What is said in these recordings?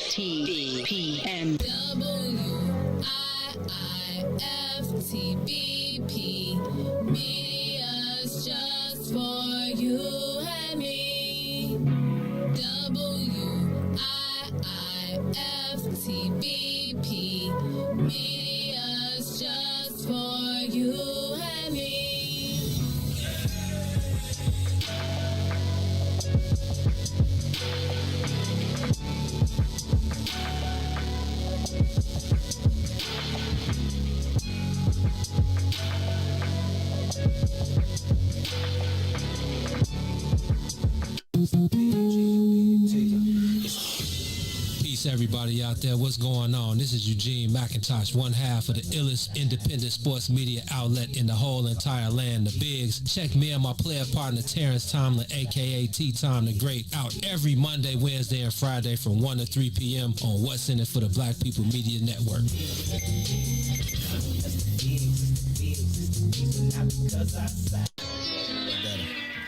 WIIFTBP. WIIFTBP. Media's just for you and me. WIIFTBP. Media's just for you and me. Peace, everybody out there. What's going on? This is Eugene McIntosh, one half of the illest independent sports media outlet in the whole entire land, the Bigs. Check me and my player partner Terrence Tomlin, aka T-Tom the Great, out every Monday, Wednesday, and Friday from 1 to 3 p.m. on What's in It for the Black People Media Network.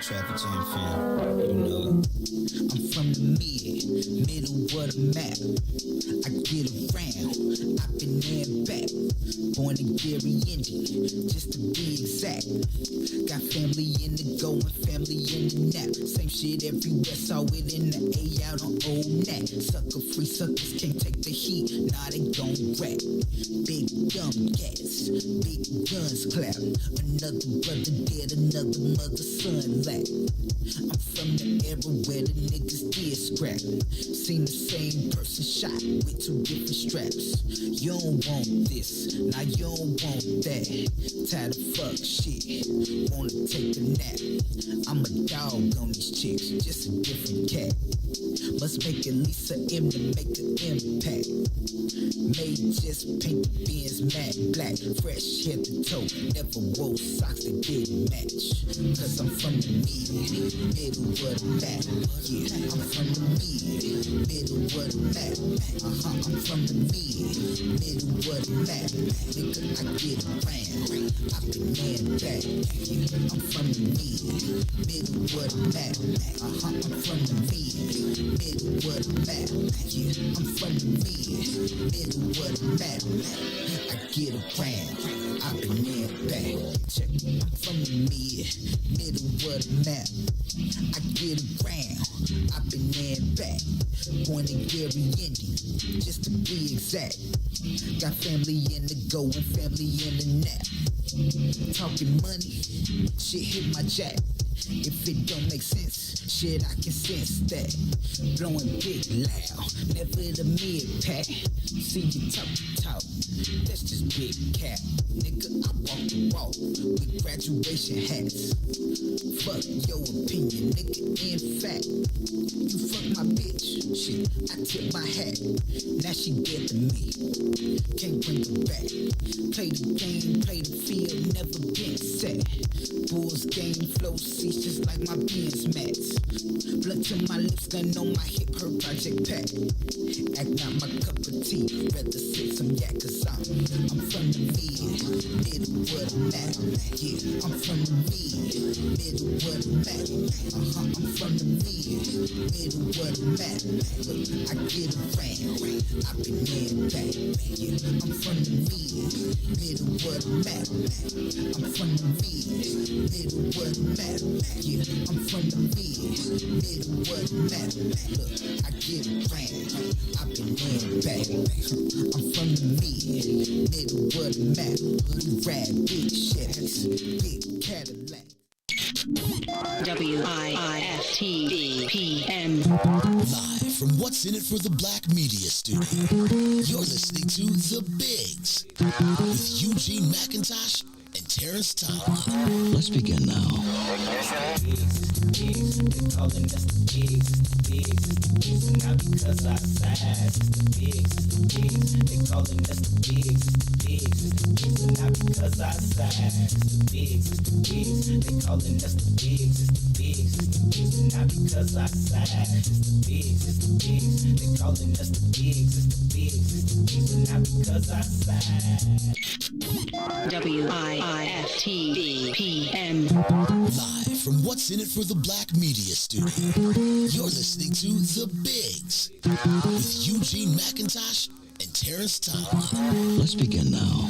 Traffic jam fan, you know it. I'm from the middle of the map. I get around, I've been there and back. Born in Gary, Indian, just to be exact. Got family in the go and family in the nap. Same shit everywhere, saw it in the A out on Old Nat. Sucker free suckers can't take the heat. heat, now they gon' rap. Big dumb cats, big guns clap. Another brother dead, another mother son lack. I'm from the era where the niggas did scrap. Seen the same person shot with two different straps. You don't want this, now you don't want that. Tired of fuck shit, wanna take a nap. I'm a dog on these chicks, just a different cat. Must make at least a M to make an impact. Made just paint the Benz matte black. Fresh head to toe, never wore socks that didn't match. Cause I'm from the middle of the map. Yeah, I'm from the middle of the map. I'm from the middle of the map. Nigga, I get around, I've been there and back. Yeah, I'm from the middle of the map. I'm from the middle of the map. Yeah, I'm from the middle of the map. I get around, I've been there and back. Check, I'm from the middle of the map. I get around, I've been there and back. Born in Gary, Indian, just to be exact. Got family in the go and family in the nap. Talking money, shit hit my jack. If it don't make sense, shit, I can sense that. Blowing big loud, never the mid-pack. See you talk, that's just big cap. Nigga, I walk the walk with graduation hats. Fuck your opinion, nigga, in fact. You fuck my bitch, shit, I tip my hat. Now she dead to me, can't bring her back. Play the game, play the field, never been set. Bulls game flow seats just like my Benz mats. Blood to my lips, gun on my hip, her project pack. Act not my cup of tea, rather sip some yak, cause I'm from the middle of the map. Yeah, I'm from the middle of the map. I'm from the middle of the map. Look, I get around, I've been there and back. Yeah, I'm from the middle of the map. I'm from the middle of the map. Yeah, I'm from the middle of the map. Look, I get around, I've been there and back. I'm from the middle of the map. We ride big Chevys, big Cadillac. WIIFTBP. Live from What's in It for the Black Media Studio, you're listening to The Bigs with Eugene McIntosh and Terrence Tomlin. Let's begin now. WIIFTBP. Live from What's in It for the Black Media Studio, you're listening to The Bigs with Eugene McIntosh and Terrence Tomlin. Let's begin now.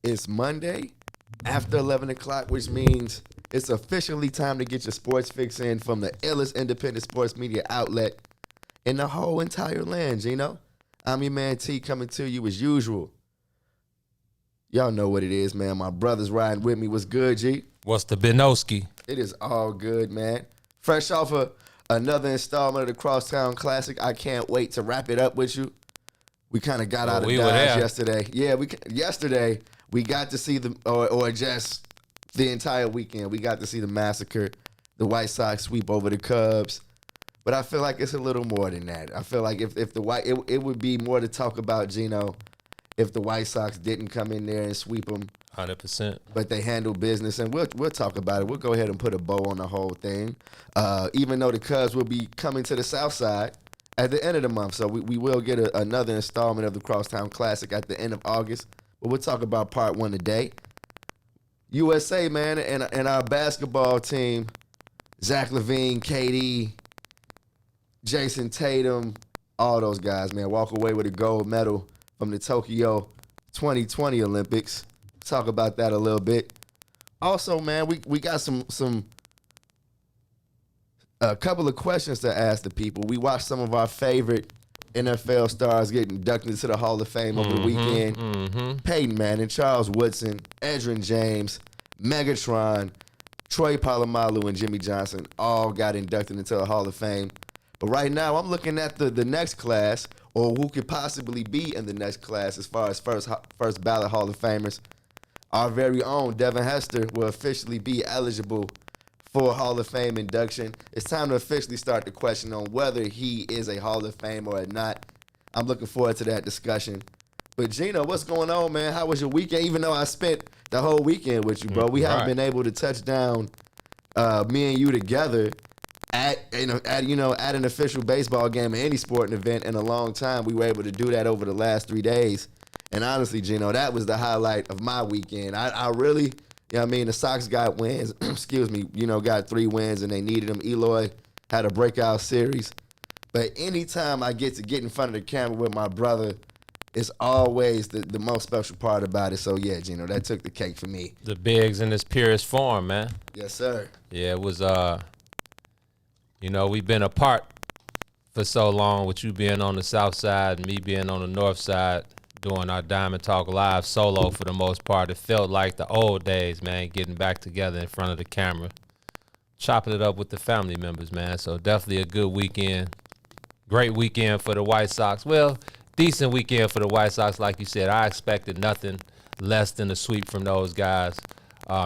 It's Monday after 11 o'clock, which means it's officially time to get your sports fix in from the illest independent sports media outlet in the whole entire land, Gino. I'm your man T, coming to you as usual. Y'all know what it is, man. My brother's riding with me. What's good, G? What's the Benoski? It is all good, man. Fresh off another installment of the Crosstown Classic. I can't wait to wrap it up with you. We kind of got out of Dodge yesterday. Yeah, yesterday we got to see or just the entire weekend. We got to see the massacre, the White Sox sweep over the Cubs. But I feel like it's a little more than that. I feel like if it would be more to talk about, Gino, if the White Sox didn't come in there and sweep them. 100%. But they handled business, and we'll talk about it. We'll go ahead and put a bow on the whole thing. Even though the Cubs will be coming to the South Side at the end of the month, so we will get another installment of the Crosstown Classic at the end of August. But we'll talk about part one today. USA, man, and our basketball team, Zach LaVine, KD, Jason Tatum, all those guys, man, walk away with a gold medal from the Tokyo 2020 Olympics. Talk about that a little bit. Also, man, we got a couple of questions to ask the people. We watched some of our favorite NFL stars get inducted into the Hall of Fame over the weekend. Peyton Manning, Charles Woodson, Edgerrin James, Megatron, Troy Polamalu, and Jimmy Johnson all got inducted into the Hall of Fame. But right now, I'm looking at the next class, or who could possibly be in the next class as far as first ballot Hall of Famers. Our very own Devin Hester will officially be eligible for Hall of Fame induction. It's time to officially start the question on whether he is a Hall of Famer or not. I'm looking forward to that discussion. But Gino, what's going on, man? How was your weekend? Even though I spent the whole weekend with you, bro, we haven't been able to touch down me and you together at an official baseball game or any sporting event in a long time. We were able to do that over the last 3 days. And honestly, Gino, that was the highlight of my weekend. I really, the Sox got wins, got 3 wins and they needed them. Eloy had a breakout series. But anytime I get in front of the camera with my brother, it's always the most special part about it. So, yeah, Gino, that took the cake for me. The Bigs in its purest form, man. Yes, sir. Yeah, it was, we've been apart for so long with you being on the south side and me being on the north side doing our Diamond Talk Live solo for the most part. It felt like the old days, man, getting back together in front of the camera, chopping it up with the family members, man. So definitely a good weekend. Great weekend for the White Sox. Well, decent weekend for the White Sox. Like you said, I expected nothing less than a sweep from those guys.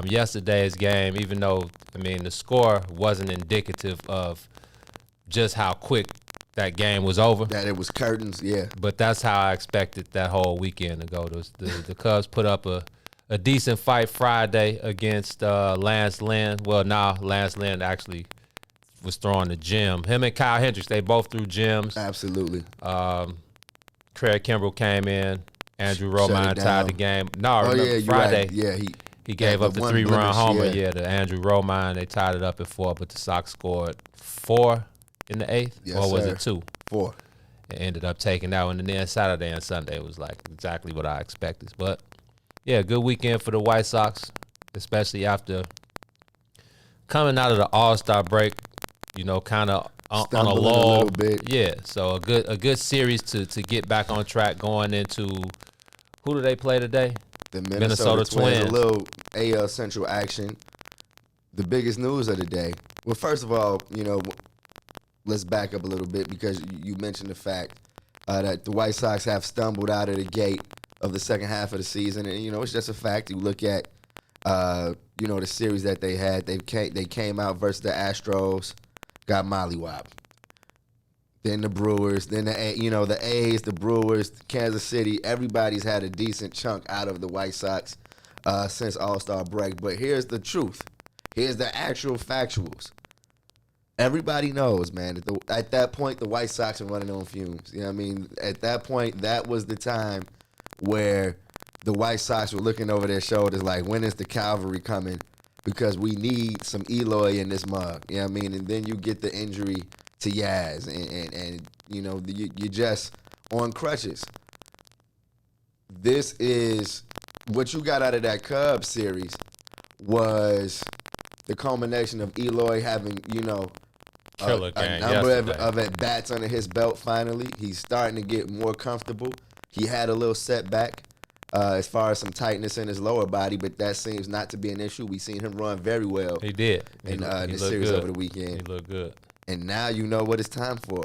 Yesterday's game, even though, the score wasn't indicative of just how quick that game was over. That it was curtains, yeah. But that's how I expected that whole weekend to go. The Cubs put up a decent fight Friday against Lance Lynn. Well, Lance Lynn actually was throwing the gym. Him and Kyle Hendricks, they both threw gyms. Absolutely. Craig Kimbrell came in. Andrew Romine tied the game. Friday. Right. Yeah, he gave up the 3-run homer. Yeah, to Andrew Romine. They tied it up at 4, but the Sox scored 4 in the 8th, yes, or was sir. it 2? 4. It ended up taking that one, and then Saturday and Sunday was like exactly what I expected. But yeah, good weekend for the White Sox, especially after coming out of the All-Star break. Kind of on a lull. A little bit. Yeah, so a good series to get back on track going into. Who do they play today? The Minnesota Twins. A little AL Central action. The biggest news of the day. Well, first of all, let's back up a little bit because you mentioned the fact that the White Sox have stumbled out of the gate of the second half of the season. And, it's just a fact. You look at, the series that they had. They came out versus the Astros, got mollywopped. Then the Brewers, then the A's, the Brewers, Kansas City. Everybody's had a decent chunk out of the White Sox since All-Star break. But here's the truth. Here's the actual factuals. Everybody knows, man, that at that point, the White Sox are running on fumes. At that point, that was the time where the White Sox were looking over their shoulders like, when is the cavalry coming? Because we need some Eloy in this mug. And then you get the injury to Yaz, and you're just on crutches. This is what you got out of that Cubs series was the culmination of Eloy having, Killer a game number of at-bats under his belt finally. He's starting to get more comfortable. He had a little setback as far as some tightness in his lower body, but that seems not to be an issue. We've seen him run very well. He did. In the series over the weekend. He looked good. And now you know what it's time for.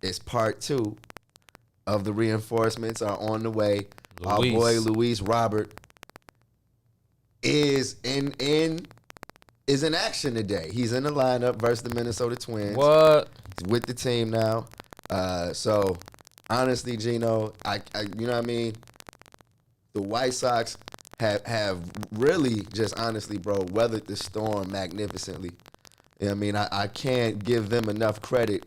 It's part 2 of the reinforcements are on the way. Our boy Luis Robert is in action today. He's in the lineup versus the Minnesota Twins. What? He's with the team now. So honestly, Gino, I you know what I mean? The White Sox have really just honestly, bro, weathered the storm magnificently. I can't give them enough credit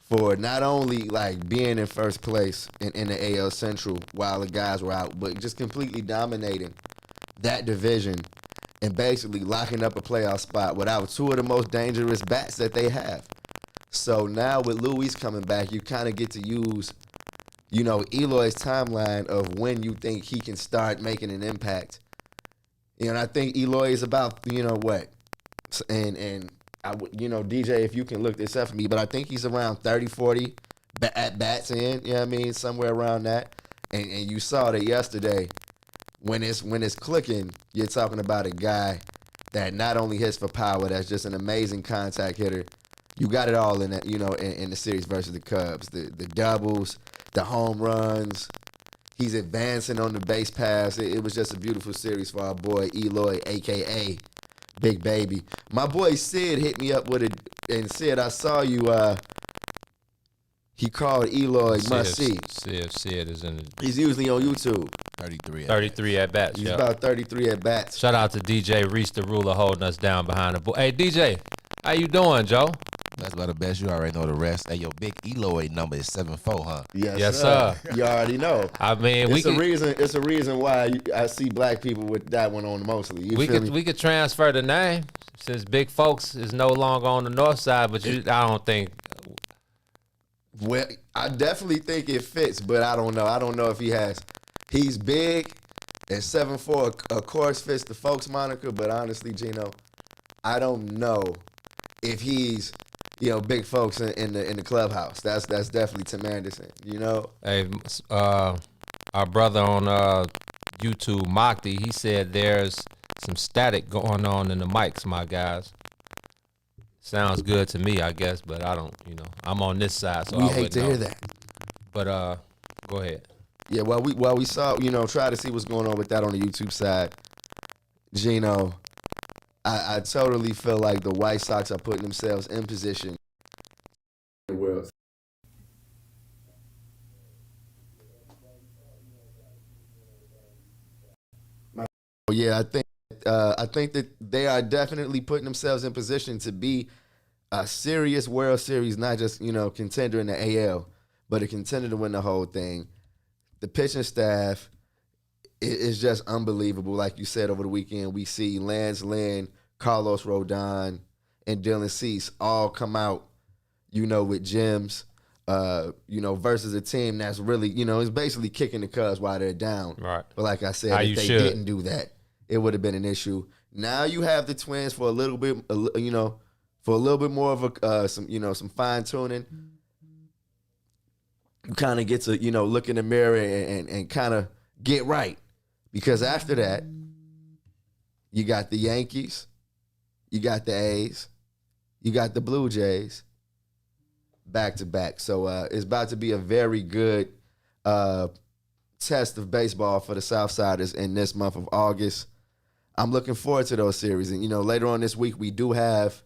for not only like being in first place in the AL Central while the guys were out, but just completely dominating that division and basically locking up a playoff spot without two of the most dangerous bats that they have. So now with Luis coming back, you kind of get to use, Eloy's timeline of when you think he can start making an impact. And I think Eloy is about, what? And I would, DJ, if you can look this up for me, but I think he's around 30, 40 at bats in, somewhere around that. And you saw that yesterday. When it's clicking, you're talking about a guy that not only hits for power, that's just an amazing contact hitter. You got it all in that, in the series versus the Cubs. The doubles, the home runs. He's advancing on the base pass. It was just a beautiful series for our boy Eloy, a.k.a. Big Baby. My boy Sid hit me up with it and said, I saw you, he called Eloy must see. Sid is in the... He's usually on YouTube. 33 at bats. He's about 33 at bats. Shout out to DJ Reese the Ruler holding us down behind the board. Hey, DJ, how you doing, Joe? That's about the best. You already know the rest. Hey, your big Eloy number is 74, huh? Yes, sir. You already know. I mean, it's a reason why I see black people with that one on mostly. We could transfer the name since Big Folks is no longer on the north side, but I don't think. Well, I definitely think it fits, but I don't know. I don't know if he has. He's big, and 7'4", of course, fits the Folks moniker, but honestly, Gino, I don't know if he's, Big Folks in the clubhouse. That's definitely Tim Anderson, Hey, our brother on YouTube, Mockty, he said there's some static going on in the mics, my guys. Sounds good to me, I guess, but I don't, I'm on this side, so we I hate to hear that. But go ahead. Yeah, while we saw, try to see what's going on with that on the YouTube side, Gino, I totally feel like the White Sox are putting themselves in position. Yeah, I think that they are definitely putting themselves in position to be a serious World Series, not just, contender in the AL, but a contender to win the whole thing. The pitching staff is just unbelievable. Like you said over the weekend, we see Lance Lynn, Carlos Rodon, and Dylan Cease all come out, with gems, versus a team that's really, is basically kicking the Cubs while they're down. Right. But like I said, if they didn't do that, it would have been an issue. Now you have the Twins for a little bit, for a little bit more of a some fine tuning. You kind of get to look in the mirror and kind of get right, because after that you got the Yankees, you got the A's, you got the Blue Jays back to back. So it's about to be a very good test of baseball for the Southsiders in this month of August. I'm looking forward to those series. And, later on this week, we do have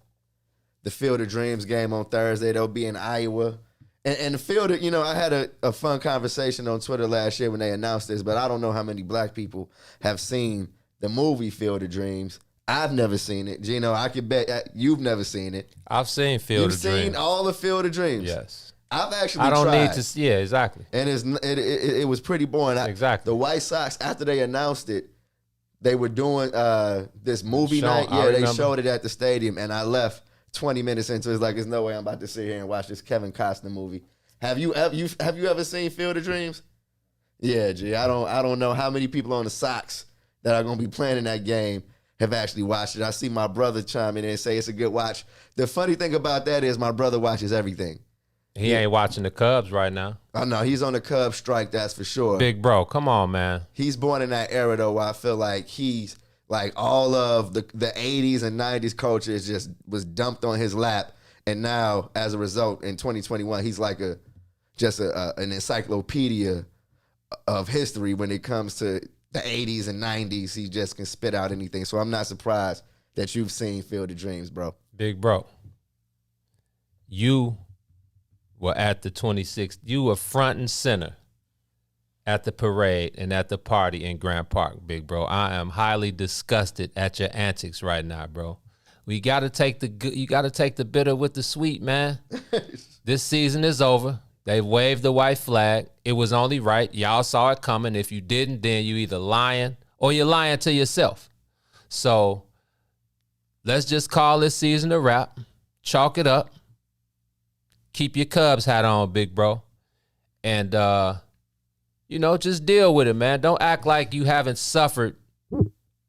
the Field of Dreams game on Thursday. They'll be in Iowa. And the Field of, I had a fun conversation on Twitter last year when they announced this, but I don't know how many black people have seen the movie Field of Dreams. I've never seen it. Gino, I could bet you've never seen it. I've seen Field of Dreams. You've seen all the Field of Dreams? Yes. I've actually I don't tried. need to, yeah, exactly. And it was pretty boring. Exactly. The White Sox, after they announced it, they were doing this movie night. Yeah, they showed it at the stadium, and I left 20 minutes into it. It's like, there's no way I'm about to sit here and watch this Kevin Costner movie. Have you ever seen Field of Dreams? Yeah, G. I don't know how many people on the Sox that are going to be playing in that game have actually watched it. I see my brother chime in and say it's a good watch. The funny thing about that is my brother watches everything. He ain't watching the Cubs right now. I know. He's on the Cubs strike, that's for sure. Big bro, come on, man. He's born in that era, though, where I feel like he's like all of the 80s and 90s culture just was dumped on his lap. And now, as a result, in 2021, he's like an encyclopedia of history when it comes to the 80s and 90s. He just can spit out anything. So I'm not surprised that you've seen Field of Dreams, bro. Big bro, you were at the 26th. You were front and center at the parade and at the party in Grant Park, big bro. I am highly disgusted at your antics right now, bro. You got to take the bitter with the sweet, man. This season is over. They waved the white flag. It was only right. Y'all saw it coming. If you didn't, then you either lying or you're lying to yourself. So let's just call this season a wrap. Chalk it up. Keep your Cubs hat on, big bro. And, just deal with it, man. Don't act like you haven't suffered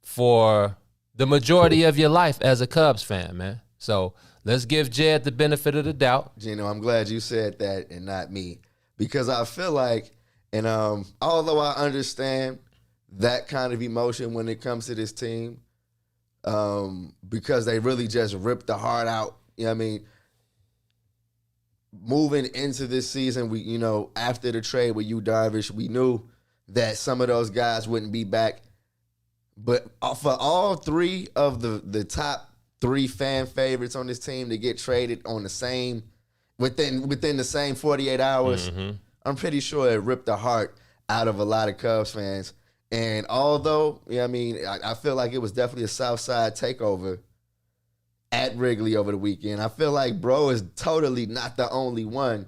for the majority of your life as a Cubs fan, man. So let's give Jed the benefit of the doubt. Gino, I'm glad you said that and not me. Because I feel like, and although I understand that kind of emotion when it comes to this team, because they really just ripped the heart out. You know what I mean? Moving into this season, after the trade with Yu Darvish, we knew that some of those guys wouldn't be back. But for all three of the top three fan favorites on this team to get traded on the same within the same 48 hours, I'm pretty sure it ripped the heart out of a lot of Cubs fans. And although, I feel like it was definitely a South Side takeover at Wrigley over the weekend, I feel like bro is totally not the only one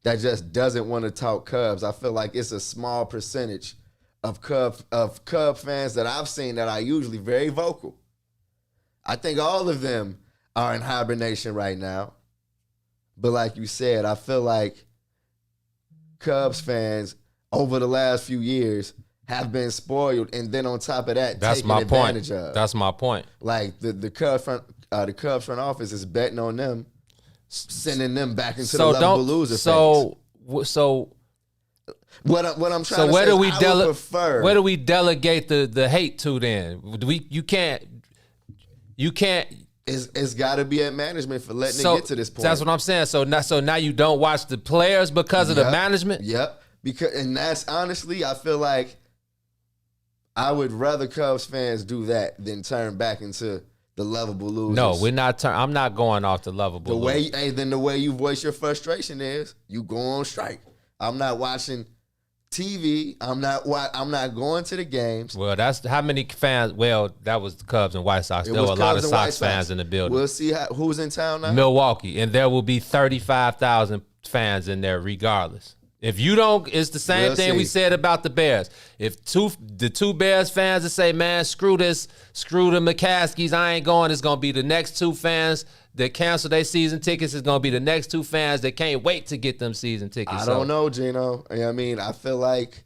that just doesn't want to talk Cubs. I feel like it's a small percentage of Cub fans that I've seen that are usually very vocal. I think all of them are in hibernation right now. But like you said, I feel like Cubs fans over the last few years have been spoiled, and then on top of that, taken advantage of. That's my point. Like the Cubs front office is betting on them, sending them back into the lovable loser phase. So what I'm trying to where say do is where do we delegate the hate to then? You can't. It's got to be at management for letting it get to this point. That's what I'm saying. So now you don't watch the players because of the management. Yep. And that's honestly, I feel like I would rather Cubs fans do that than turn back into the lovable losers. No, we're not. I'm not going off the lovable. Then the way you voice your frustration is you go on strike. I'm not watching TV. I'm not going to the games. Well, that's how many fans. Well, that was the Cubs and White Sox. There were a lot of Sox fans in the building. We'll see who's in town now. Milwaukee, and there will be 35,000 fans in there regardless. If you don't, it's the same thing we said about the Bears. If the two Bears fans that say, man, screw this, screw the McCaskies, I ain't going, it's going to be the next two fans that cancel their season tickets. It's going to be the next two fans that can't wait to get them season tickets. I don't know, Gino. I feel like,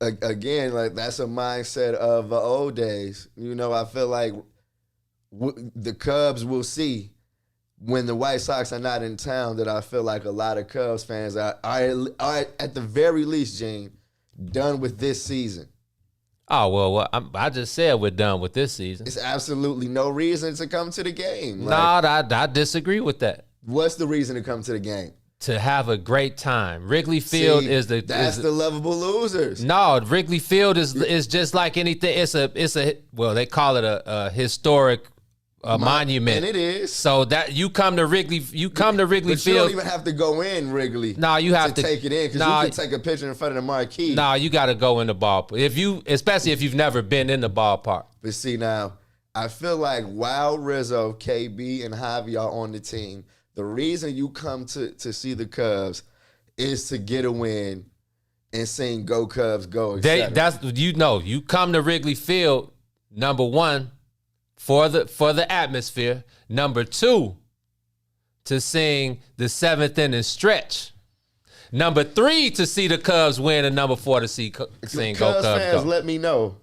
again, like that's a mindset of the old days. I feel like the Cubs will see when the White Sox are not in town that I feel like a lot of Cubs fans are at the very least, Gene, done with this season. Oh, well, I just said we're done with this season. It's absolutely no reason to come to the game. I disagree with that. What's the reason to come to the game? To have a great time. Wrigley Field is the lovable losers. No, Wrigley Field is just like anything. It's a they call it a historic monument. And it is. So that you come to Wrigley but Field. You don't even have to go in Wrigley. No, you have to take it in because you can take a picture in front of the marquee. No, you got to go in the ballpark. Especially if you've never been in the ballpark. But see now, I feel like while Rizzo, KB, and Javi are on the team, the reason you come to see the Cubs is to get a win and sing "Go Cubs, Go." You come to Wrigley Field, number one, for the atmosphere. Number two, to sing the seventh inning stretch. Number three, to see the Cubs win, and number four, to sing "Go Cubs, fans, Go." Let me know.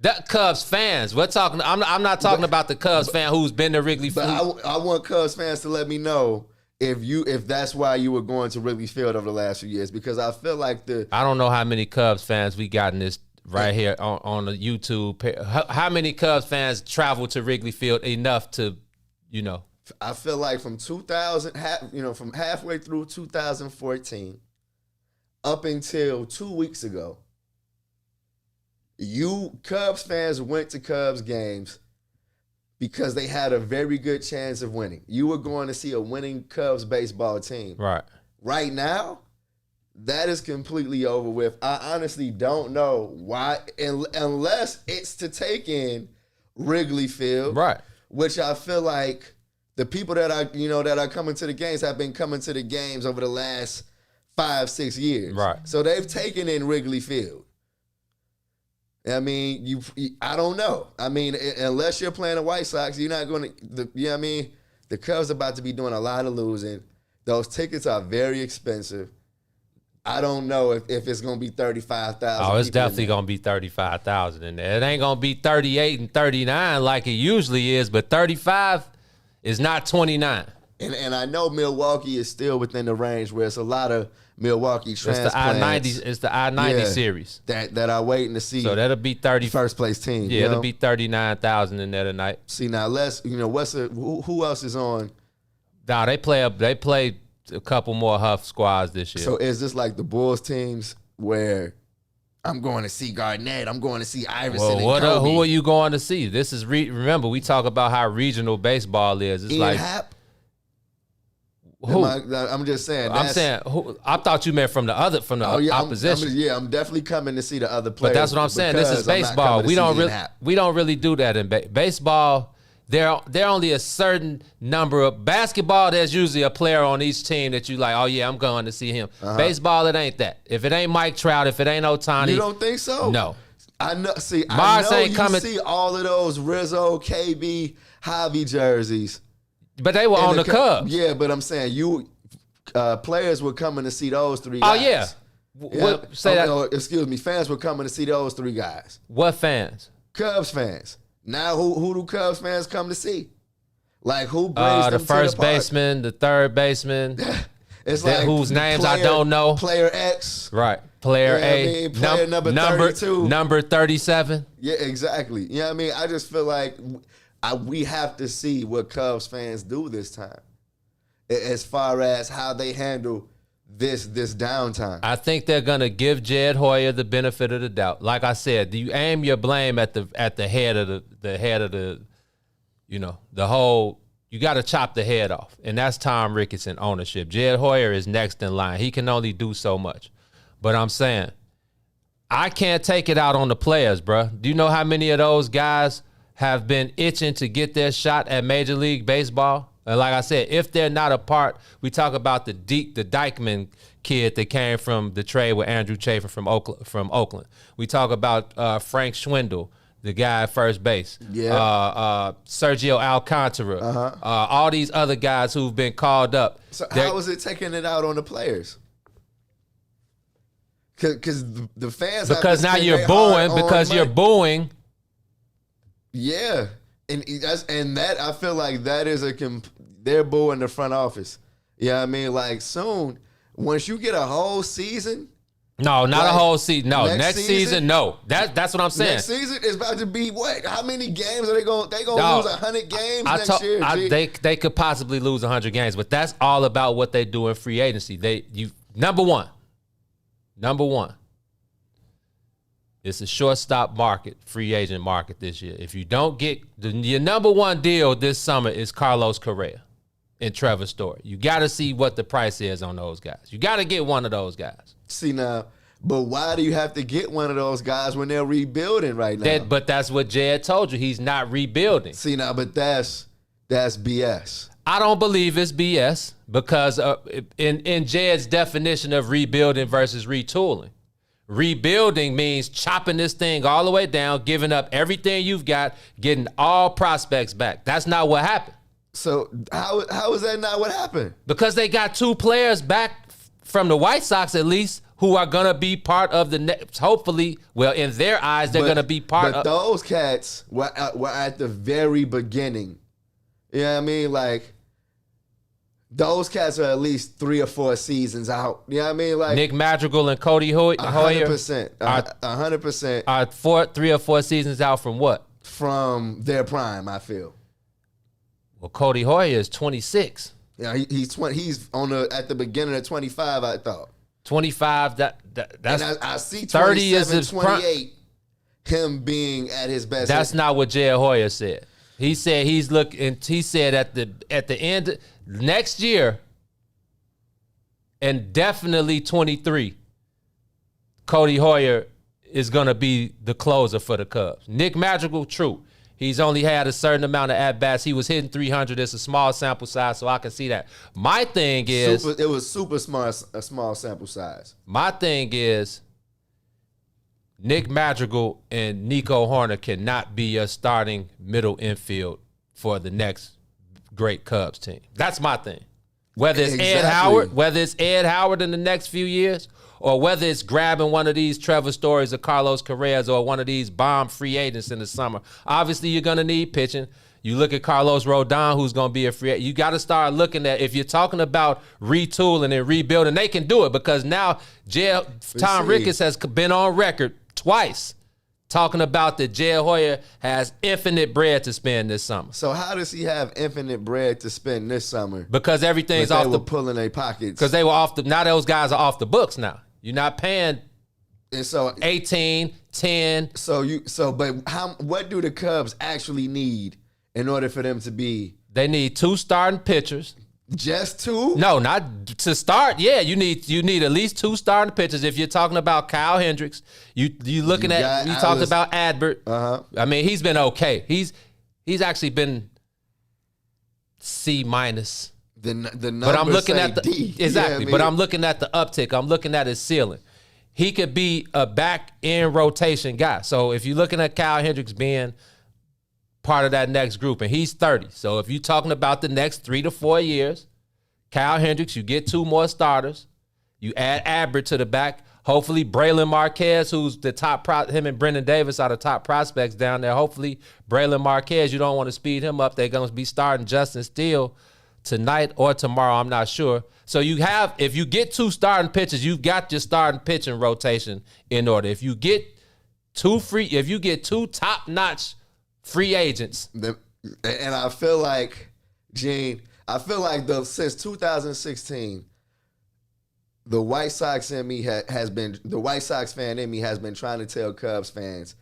That Cubs fans. We're talking. I'm not talking about the Cubs fan who's been to Wrigley Field. But I want Cubs fans to let me know if that's why you were going to Wrigley Field over the last few years, because I feel like I don't know how many Cubs fans we got in this right here on the YouTube. How many Cubs fans traveled to Wrigley Field enough to, I feel like from 2000, from halfway through 2014 up until 2 weeks ago, you Cubs fans went to Cubs games because they had a very good chance of winning. You were going to see a winning Cubs baseball team. Right. Right now, that is completely over with. I honestly don't know why, unless it's to take in Wrigley Field. Right. Which I feel like the people that are coming to the games have been coming to the games over the last 5-6 years. Right. So they've taken in Wrigley Field. I mean, I don't know. I mean, unless you're playing the White Sox, you're not going to. You know what I mean? The Cubs are about to be doing a lot of losing. Those tickets are very expensive. I don't know if it's going to be 35,000. Oh, it's definitely going to be 35,000 in there. It ain't going to be 38 and 39 like it usually is, but 35 is not 29. And I know Milwaukee is still within the range where it's a lot of Milwaukee transplants. It's the I-90 series. That are waiting to see. So that'll be 30. First place team. Yeah, it'll be 39,000 in there tonight. See, now who else is on? Nah, they play a couple more Huff squads this year. So is this like the Bulls teams where I'm going to see Garnett, I'm going to see Iverson and Kobe? Who are you going to see? This is remember, we talk about how regional baseball is. It's Ian like Happ? Who? I'm just saying. I'm saying who, I thought you meant from the opposition. I'm definitely coming to see the other players. But that's what I'm saying. This is baseball. We don't really do that in baseball. There only a certain number of basketball. There's usually a player on each team that you like. Oh yeah, I'm going to see him. Baseball, it ain't that. If it ain't Mike Trout, if it ain't Ohtani, you don't think so? No. I know. See, Mars I know ain't you coming. See all of those Rizzo, KB, Javi jerseys. But they were on the Cubs. Yeah, but I'm saying players were coming to see those three guys. Oh yeah. Excuse me, fans were coming to see those three guys. What fans? Cubs fans. Now who do Cubs fans come to see? Like who brings them the to first the park? baseman, the third baseman. It's like whose names I don't know. Player X. Right. Player A. I mean, player number 32. Number 37. Yeah, exactly. You know what I mean? I just feel like we have to see what Cubs fans do this time as far as how they handle this downtime. I think they're going to give Jed Hoyer the benefit of the doubt. Like I said, you aim your blame at the head of the the whole, you got to chop the head off. And that's Tom Ricketson ownership. Jed Hoyer is next in line. He can only do so much. But I'm saying, I can't take it out on the players, bro. Do you know how many of those guys have been itching to get their shot at Major League Baseball? And like I said, if they're not a part, we talk about the Dykeman kid that came from the trade with Andrew Chafin from Oakland. We talk about Frank Schwindel, the guy at first base. Yeah. Sergio Alcantara. All these other guys who've been called up. So how is it taking it out on the players? Because the fans. Because now you're booing. Because you're booing. Yeah. And that I feel like that is they're booing the front office. Yeah, I mean, like soon, once you get a whole season. No, not like, a whole season. No, next season, no. That's what I'm saying. Next season is about to be what? How many games are they going? They going to lose 100 games next year. They could possibly lose 100 games, but that's all about what they do in free agency. Number one. It's a shortstop market, free agent market this year. If you don't get your number one deal this summer is Carlos Correa and Trevor Story. You got to see what the price is on those guys. You got to get one of those guys. See now, but why do you have to get one of those guys when they're rebuilding right now? But that's what Jed told you. He's not rebuilding. See now, but that's BS. I don't believe it's BS because in Jed's definition of rebuilding versus retooling. Rebuilding means chopping this thing all the way down, giving up everything you've got, getting all prospects back. That's not what happened. So how is that not what happened? Because they got two players back from the White Sox at least who are going to be part of the next, hopefully, well, in their eyes, they're going to be part of. But those cats were at the very beginning. You know what I mean? Like, those cats are at least 3 or 4 seasons out. You know what I mean? Like Nick Madrigal and Cody Hoyer. 100%. 100%. Are 3 or 4 seasons out from what? From their prime, I feel. Well, Cody Hoyer is 26. Yeah, he's 20. He's at the beginning of 25. I thought 25. That's. And I see 30 is his 28. Him being at his best. That's not what Jed Hoyer said. He said he's looking. He said at the end next year, and definitely 23, Cody Hoyer is going to be the closer for the Cubs. Nick Madrigal, true. He's only had a certain amount of at-bats. He was hitting 300. It's a small sample size, so I can see that. My thing is... it was a small sample size. My thing is, Nick Madrigal and Nico Horner cannot be your starting middle infield for the next great Cubs team. That's my thing. Whether it's Ed Howard in the next few years, or whether it's grabbing one of these Trevor Stories or Carlos Correas or one of these bomb free agents in the summer. Obviously, you're going to need pitching. You look at Carlos Rodon, who's going to be a free agent. You got to start looking at, if you're talking about retooling and rebuilding, they can do it because now Tom Ricketts has been on record twice talking about that Jed Hoyer has infinite bread to spend this summer. So how does he have infinite bread to spend this summer? Because everything's off the pulling their pockets. Because they were off the. Now those guys are off the books now. You're not paying. And so 18, 10. What do the Cubs actually need in order for them to be? They need 2 starting pitchers. Just 2? No, not to start. Yeah, you need at least 2 starting pitchers. If you're talking about Kyle Hendricks, you talked about Adbert. I mean, he's been okay. He's actually been C-. The but I'm looking at the D. exactly. But I'm looking at the uptick. I'm looking at his ceiling. He could be a back end rotation guy. So if you're looking at Kyle Hendricks being part of that next group, and he's 30. So if you're talking about the next 3 to 4 years, Kyle Hendricks, you get 2 more starters. You add Adbert to the back. Hopefully Braylon Marquez, who's the top him and Brendan Davis are the top prospects down there. Hopefully Braylon Marquez, you don't want to speed him up. They're going to be starting Justin Steele tonight or tomorrow, I'm not sure. So if you get 2 starting pitchers, you've got your starting pitching rotation in order. If you get 2 top-notch free agents. And I feel like, Gene, since 2016, the White Sox fan in me has been trying to tell Cubs fans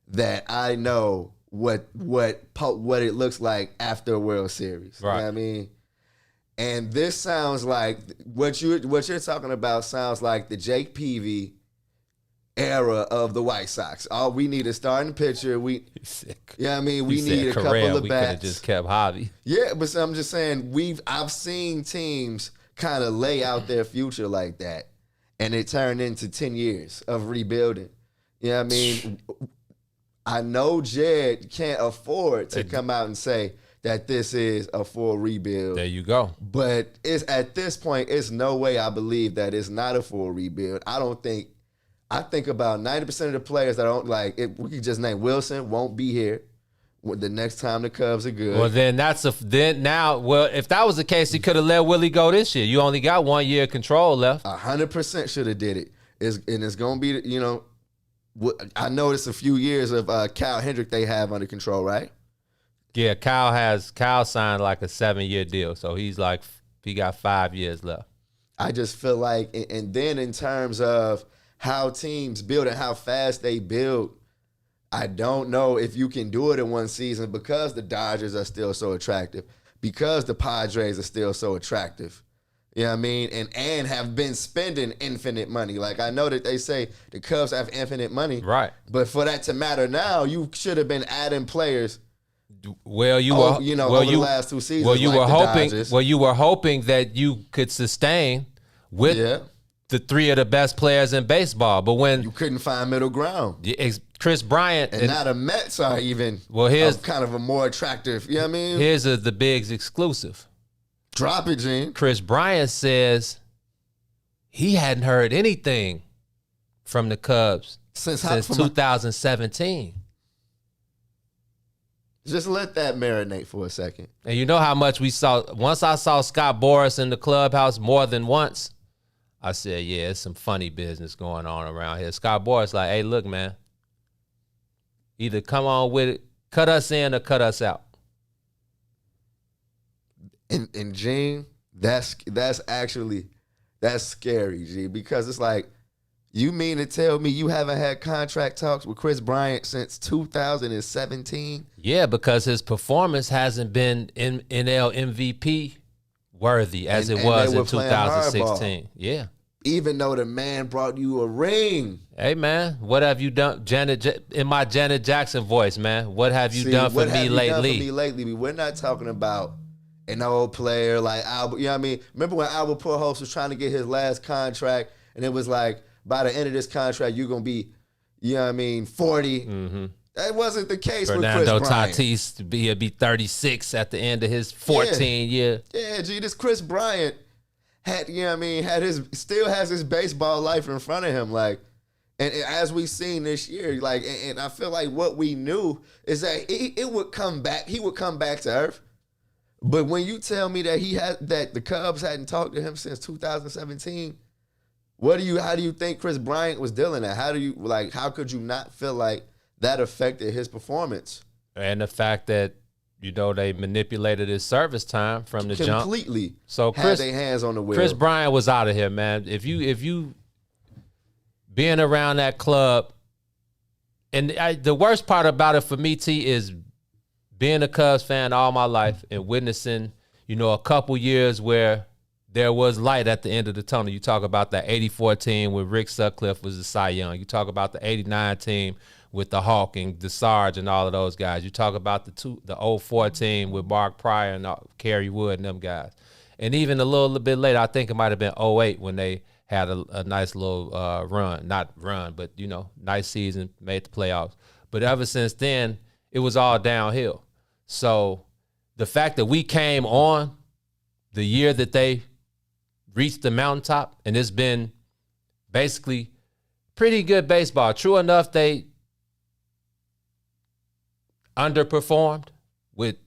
that I know what it looks like after a World Series. Right. You know what I mean? And this sounds like what you're talking about sounds like the Jake Peavy era of the White Sox. All we need is starting pitcher. We need a couple of bats. We could have just kept Javi. Yeah, but I'm just saying I've seen teams kind of lay out their future like that, and it turned into 10 years of rebuilding. You know what I mean? I know Jed can't afford to come out and say that this is a full rebuild. There you go. But at this point, it's no way I believe that it's not a full rebuild. I think about 90% of the players that don't we could just name Wilson won't be here the next time the Cubs are good. Well, then if that was the case, he could have let Willie go this year. You only got 1 year of control left. 100% should have did it. It's going to be, I know it's a few years of Kyle Hendrick they have under control, right? Yeah, Kyle signed like a 7-year deal, so he got 5 years left. I just feel like, and then in terms of how teams build and how fast they build, I don't know if you can do it in one season because the Dodgers are still so attractive, because the Padres are still so attractive. You know what I mean? And have been spending infinite money. Like, I know that they say the Cubs have infinite money. Right. But for that to matter now, you should have been adding players. Over the last 2 seasons. You were hoping that you could sustain with the 3 of the best players in baseball, but when you couldn't find middle ground, Chris Bryant and now the Mets are even kind of a more attractive. You know what I mean? Here's the Bigs exclusive. Drop it, Gene. Chris Bryant says he hadn't heard anything from the Cubs since 2017. Just let that marinate for a second. And you know how much we saw. Once I saw Scott Boras in the clubhouse more than once, I said, yeah, it's some funny business going on around here. Scott Boras like, hey, look, man, either come on with it, cut us in or cut us out. And Gene, that's scary, G, because it's like, you mean to tell me you haven't had contract talks with Chris Bryant since 2017? Yeah, because his performance hasn't been NL MVP worthy as it was in 2016. Yeah. Even though the man brought you a ring. Hey, man, what have you done? In my Janet Jackson voice, man, what have you done for me lately? We're not talking about an old player like Albert. You know what I mean? Remember when Albert Pujols was trying to get his last contract, and it was like, by the end of this contract, you're going to be, you know what I mean, 40. That wasn't the case Fernando with Chris Bryant. Tatis, he'll be 36 at the end of his 14 year. Yeah, G, this Chris Bryant had, you know what I mean, still has his baseball life in front of him. Like, and as we've seen this year, like, and I feel like what we knew is that it would come back. He would come back to earth. But when you tell me that the Cubs hadn't talked to him since 2017, how do you think Chris Bryant was dealing at? How could you not feel like that affected his performance? And the fact that, they manipulated his service time from the jump. Completely. So had their hands on the wheel. Chris Bryant was out of here, man. If you being around that club, and the worst part about it for me, T, is being a Cubs fan all my life and witnessing, a couple years where there was light at the end of the tunnel. You talk about that 84 team with Rick Sutcliffe was the Cy Young. You talk about the 89 team with the Hawk and DeSarge and all of those guys. You talk about the 04 team with Mark Pryor and Kerry Wood and them guys. And even a little bit later, I think it might have been 08 when they had a nice little run. Not run, but, nice season, made the playoffs. But ever since then, it was all downhill. So the fact that we came on the year that they reached the mountaintop, and it's been basically pretty good baseball. True enough, they underperformed with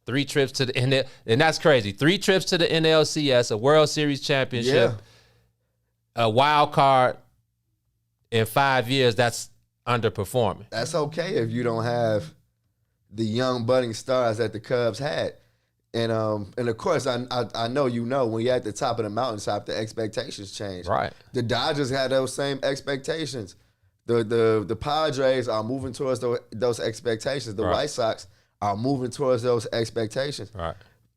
3 trips to the NL, and that's crazy. 3 trips to the NLCS, a World Series championship, a wild card in 5 years. That's underperforming. That's okay if you don't have the young budding stars that the Cubs had. And of course, I know when you're at the top of the mountaintop, the expectations change. Right. The Dodgers had those same expectations. The Padres are moving towards those expectations. The White Sox are moving towards those expectations. Right.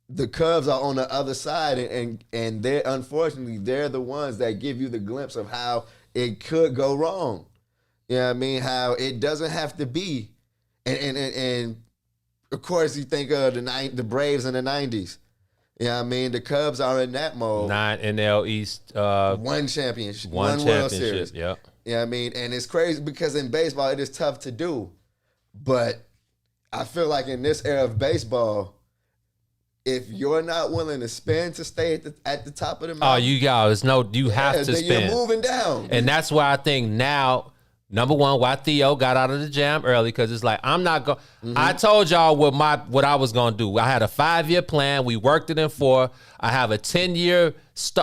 The Cubs are on the other side, and unfortunately, they're the ones that give you the glimpse of how it could go wrong. You know what I mean? How it doesn't have to be. And of course, you think of the Braves in the 90s. You know what I mean? The Cubs are in that mode. 9 NL East. One championship. One World Series. Yep. You know what I mean? And it's crazy because in baseball, it is tough to do. But I feel like in this era of baseball, if you're not willing to spend to stay at the top of the mountain. You have to spend. You're moving down. And that's why I think now, number one, why Theo got out of the jam early, because it's like, I'm not going. I told y'all what I was going to do. I had a 5-year plan. We worked it in 4. I have a 10-year.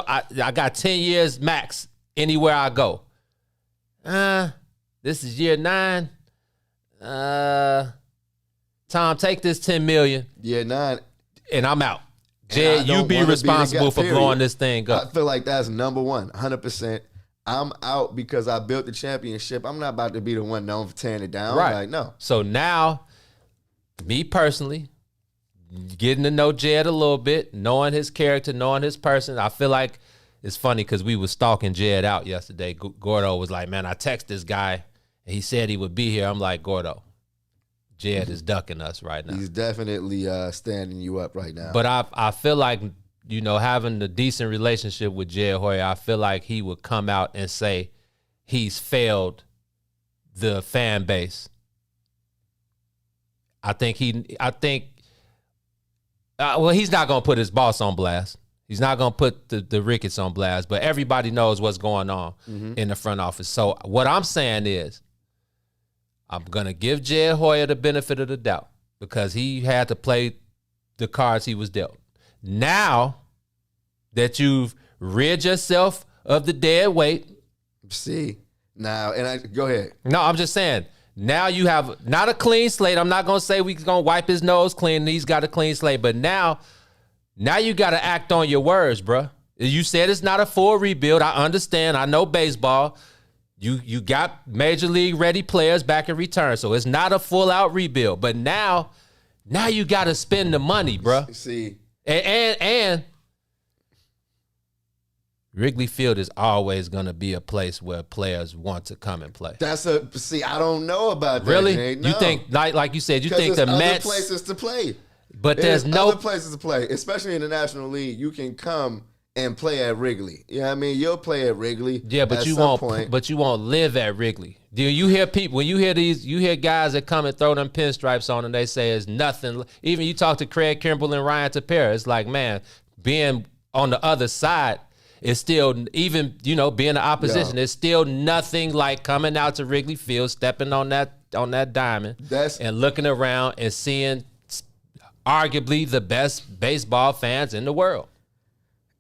I got 10 years max anywhere I go. This is year 9. Tom, take this $10 million. Year 9. And I'm out. Jed, you be responsible for blowing this thing up. I feel like that's number one, 100%. I'm out because I built the championship. I'm not about to be the one known for tearing it down. Right. Like, no. So now, me personally, getting to know Jed a little bit, knowing his character, knowing his person, I feel like it's funny because we was stalking Jed out yesterday. Gordo was like, man, I text this guy, and he said he would be here. I'm like, Gordo, Jed is ducking us right now. He's definitely standing you up right now. But I feel like, having a decent relationship with Jed Hoyer, I feel like he would come out and say he's failed the fan base. He's not going to put his boss on blast. He's not going to put the Ricketts on blast, but everybody knows what's going on in the front office. So what I'm saying is, I'm going to give Jed Hoyer the benefit of the doubt because he had to play the cards he was dealt. Now that you've rid yourself of the dead weight. Go ahead. No, I'm just saying, now you have not a clean slate. I'm not going to say we're going to wipe his nose clean and he's got a clean slate, but now you got to act on your words, bruh. You said it's not a full rebuild. I understand. I know baseball. You got major league ready players back in return, so it's not a full out rebuild. But now you got to spend the money, bruh. See, and Wrigley Field is always going to be a place where players want to come and play. I don't know about that. Really? Jay. No. You think, like you said, you think the Mets? Other places to play. But there's no other places to play, especially in the National League. You can come and play at Wrigley. You know what I mean? You'll play at Wrigley. Yeah, but you won't. But you won't live at Wrigley. Do you hear people when you hear guys that come and throw them pinstripes on and they say it's nothing. Even you talk to Craig Kimbrell and Ryan Tepera, it's like, man, being on the other side is still, even being the opposition, it's still nothing like coming out to Wrigley Field, stepping on that diamond, and looking around and seeing arguably the best baseball fans in the world.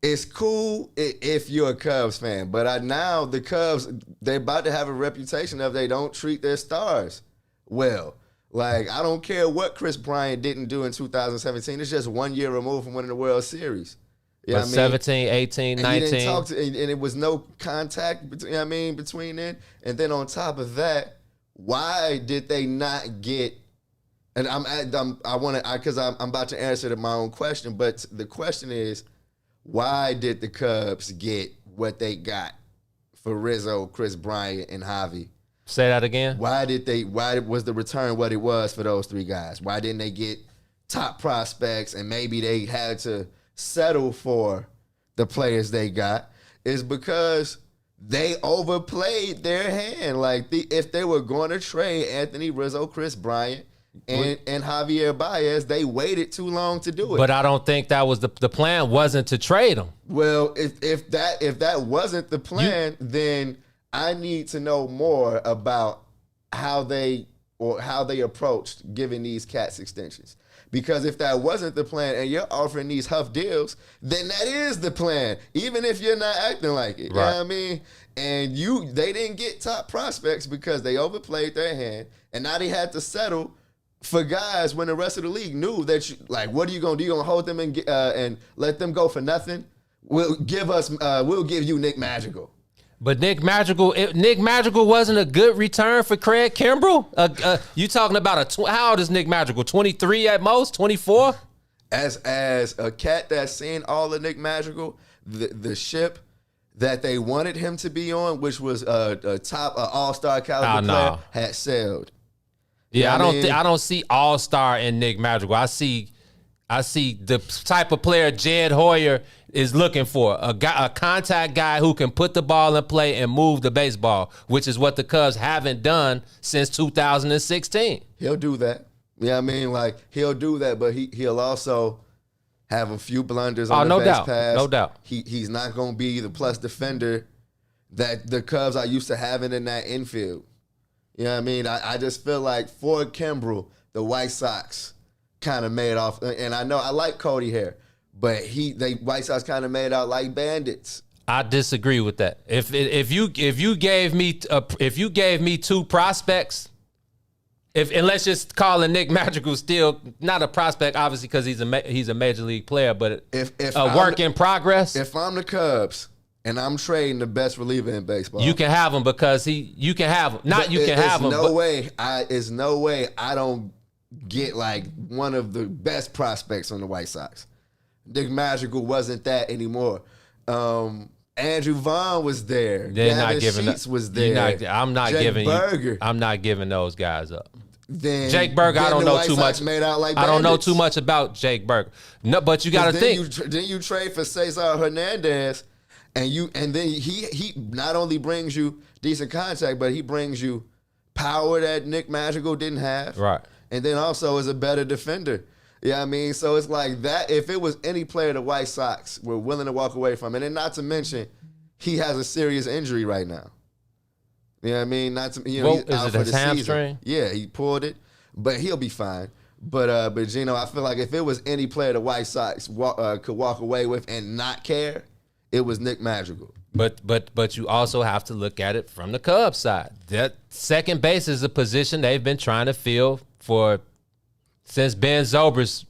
It's cool if you're a Cubs fan, but now the Cubs, they're about to have a reputation of they don't treat their stars well. Like, I don't care what Chris Bryant didn't do in 2017. It's just 1 year removed from winning the World Series. You know what I mean? 17, 18, 19. He didn't talk and it was no contact between then. And then on top of that, why did they not get? And I'm about to answer to my own question, but the question is, why did the Cubs get what they got for Rizzo, Chris Bryant, and Javi? Say that again. Why was the return what it was for those three guys? Why didn't they get top prospects and maybe they had to settle for the players they got? Is because they overplayed their hand. Like, if they were going to trade Anthony Rizzo, Chris Bryant, and Javier Baez, they waited too long to do it. But I don't think that was the plan. Wasn't to trade them. Well, if that wasn't the plan, then I need to know more about how they approached giving these cats extensions. Because if that wasn't the plan and you're offering these huff deals, then that is the plan, even if you're not acting like it. Right. You know what I mean? And they didn't get top prospects because they overplayed their hand, and now they had to settle for guys when the rest of the league knew that, what are you going to do? You going to hold them and let them go for nothing? We'll give you Nick Madrigal. But Nick Madrigal wasn't a good return for Craig Kimbrell. You talking about how old is Nick Madrigal? 23 at most, 24. As a cat that's seen all of Nick Madrigal, the ship that they wanted him to be on, which was a top all-star caliber player, had sailed. Yeah, I don't see all-star in Nick Madrigal. I see the type of player Jed Hoyer is looking for, a contact guy who can put the ball in play and move the baseball, which is what the Cubs haven't done since 2016. He'll do that. Yeah, I mean, he'll do that, but he'll also have a few blunders on the base pass. No doubt. He's not going to be the plus defender that the Cubs are used to having in that infield. You know what I mean? I just feel like for Kimbrell, the White Sox kind of made off, and I know I like Cody here, but White Sox kind of made out like bandits. I disagree with that. If you gave me two prospects, and let's just call Nick Madrigal still not a prospect, obviously, because he's a major league player, but if a work in progress. If I'm the Cubs and I'm trading the best reliever in baseball, you can have him because you can have him. There's no way I don't get one of the best prospects on the White Sox. Nick Madrigal wasn't that anymore. Andrew Vaughn was there. Gavin Sheets was there. I'm not giving those guys up. Then Jake Burger, I don't know too much. I don't know too much about Jake Burger. No, but you got to think. Then you trade for Cesar Hernandez, and then he not only brings you decent contact, but he brings you power that Nick Madrigal didn't have. Right. And then also is a better defender. Yeah, you know I mean? So it's like that. If it was any player the White Sox were willing to walk away from, and then not to mention, he has a serious injury right now. You know what I mean? He's out for the hamstring? Season. Yeah, he pulled it, but he'll be fine. But Gino, I feel like if it was any player the White Sox could walk away with and not care, it was Nick Madrigal. But you also have to look at it from the Cubs side. That second base is a position they've been trying to fill since Ben Zobrist.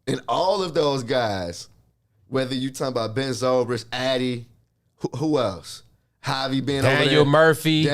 And all of those guys, whether you talking about Ben Zobrist, Addy, who else? Javi being over there. Daniel Murphy.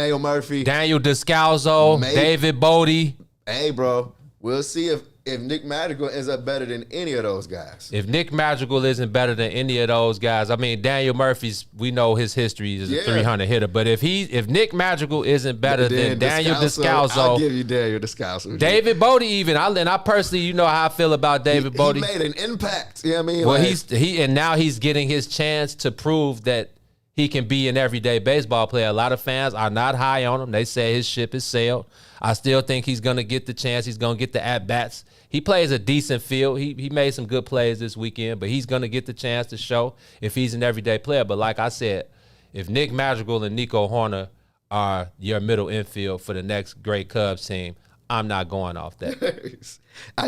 Daniel Descalzo. David Bodie. Hey, bro. We'll see if Nick Madrigal ends up better than any of those guys. If Nick Madrigal isn't better than any of those guys, I mean, Daniel Murphy's, we know his history is a 300 hitter. But if Nick Madrigal isn't better than Daniel Descalso, I'll give you Daniel Descalso. David Bodie even. I personally, you know how I feel about David Bodie. He made an impact. You know what I mean? Well, like, and now he's getting his chance to prove that he can be an everyday baseball player. A lot of fans are not high on him. They say his ship is sailed. I still think he's going to get the chance. He's going to get the at-bats. He plays a decent field. He made some good plays this weekend, but he's going to get the chance to show if he's an everyday player. But like I said, if Nick Madrigal and Nico Horner are your middle infield for the next great Cubs team, I'm not going off that.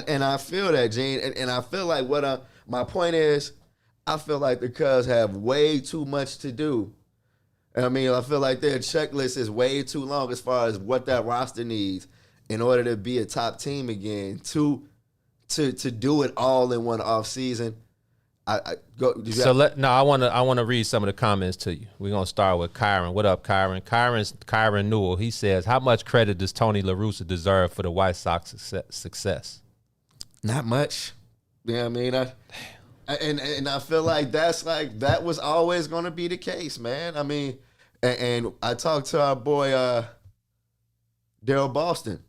And I feel that, Gene. And I feel like my point is, I feel like the Cubs have way too much to do. I mean, I feel like their checklist is way too long as far as what that roster needs in order to be a top team again. To do it all in one off season. I want to read some of the comments to you. We're gonna start with Kyron. What up, Kyron? Kyron Newell. He says, "How much credit does Tony La Russa deserve for the White Sox success?" Not much. You know what I mean? And I feel like that was always going to be the case, man. I mean, and I talked to our boy Daryl Boston,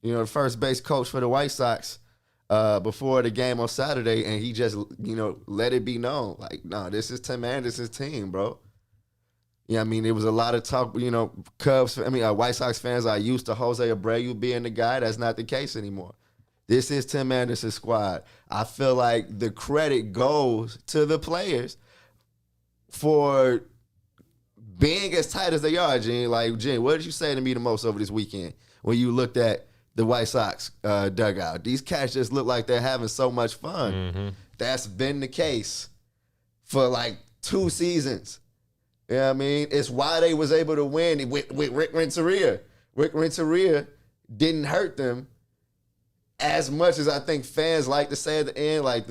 the first base coach for the White Sox, before the game on Saturday, and he just let it be known, like, no, this is Tim Anderson's team, bro. Yeah, I mean, there was a lot of talk, White Sox fans are used to Jose Abreu being the guy. That's not the case anymore. This is Tim Anderson's squad. I feel like the credit goes to the players for being as tight as they are, Gene. Like, Gene, what did you say to me the most over this weekend when you looked at the White Sox dugout? These cats just look like they're having so much fun. Mm-hmm. That's been the case for like 2 seasons. You know what I mean? It's why they was able to win with Rick Renteria. Rick Renteria didn't hurt them as much as I think fans like to say at the end, like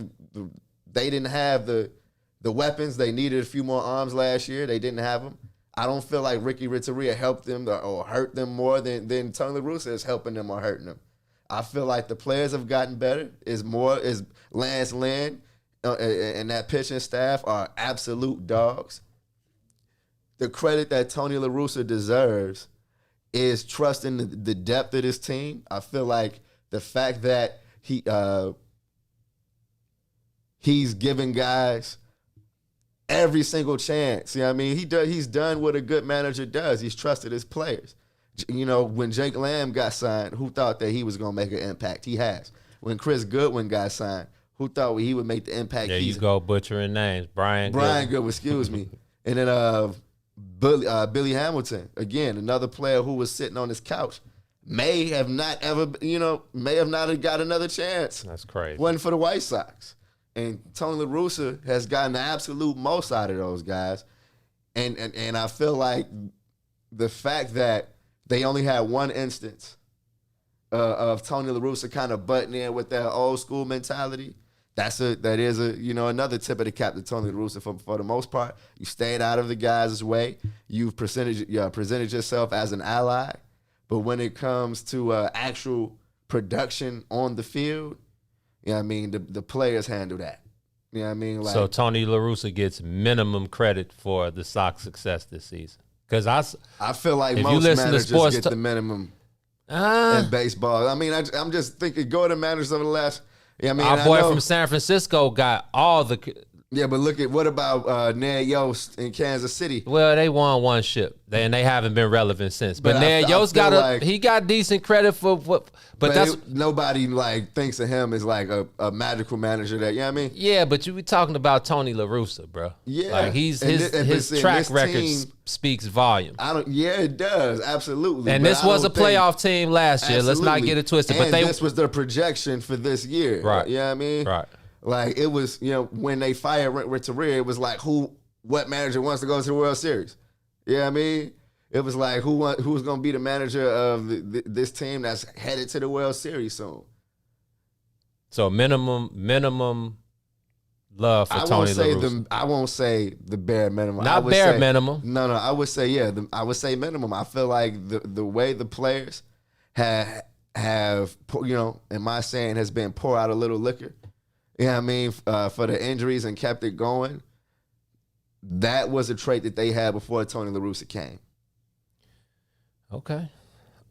they didn't have the weapons. They needed a few more arms last year. They didn't have them. I don't feel like Ricky Renteria helped them or hurt them more than Tony La Russa is helping them or hurting them. I feel like the players have gotten better. Is Lance Lynn and that pitching staff are absolute dogs. The credit that Tony La Russa deserves is trusting the depth of this team. I feel like the fact that he's giving guys every single chance. You know what I mean? He's done what a good manager does. He's trusted his players. When Jake Lamb got signed, who thought that he was going to make an impact? He has. When Chris Goodwin got signed, who thought he would make the impact? There you go, butchering names. Brian Goodwin, excuse me. And then Billy Hamilton, again, another player who was sitting on his couch. May have not got another chance. That's crazy. Wasn't for the White Sox. And Tony La Russa has gotten the absolute most out of those guys. And I feel like the fact that they only had one instance of Tony La Russa kind of butting in with that old school mentality, that is another tip of the cap to Tony La Russa. For the most part, you stayed out of the guys' way. You've presented yourself as an ally. But when it comes to actual production on the field, you know what I mean, the players handle that. You know what I mean? Like, so Tony La Russa gets minimum credit for the Sox success this season. Because I feel like most managers get the minimum in baseball. I mean, I'm just thinking, go to managers over the last. Yeah, I mean, our boy from San Francisco got all the. Yeah, but what about Ned Yost in Kansas City? Well, they won one ship, and they haven't been relevant since. But Ned Yost he got decent credit for what. But nobody thinks of him as like a magical manager. That, you know what I mean? Yeah, but you be talking about Tony La Russa, bro. Yeah, like his track record speaks volume. Yeah, it does, absolutely. And this was a playoff team last year. Let's not get it twisted. And this was their projection for this year. Right. You know what I mean? Right. Like, it was, when they fired Renteria, it was like, what manager wants to go to the World Series? You know what I mean? It was like, who's going to be the manager of this team that's headed to the World Series soon? So minimum love for Tony La Russa. I won't say the bare minimum. Not bare minimum. No, I would say, I would say minimum. I feel like the way the players have, in my saying, has been pour out a little liquor. You know what I mean? For the injuries and kept it going. That was a trait that they had before Tony La Russa came. Okay.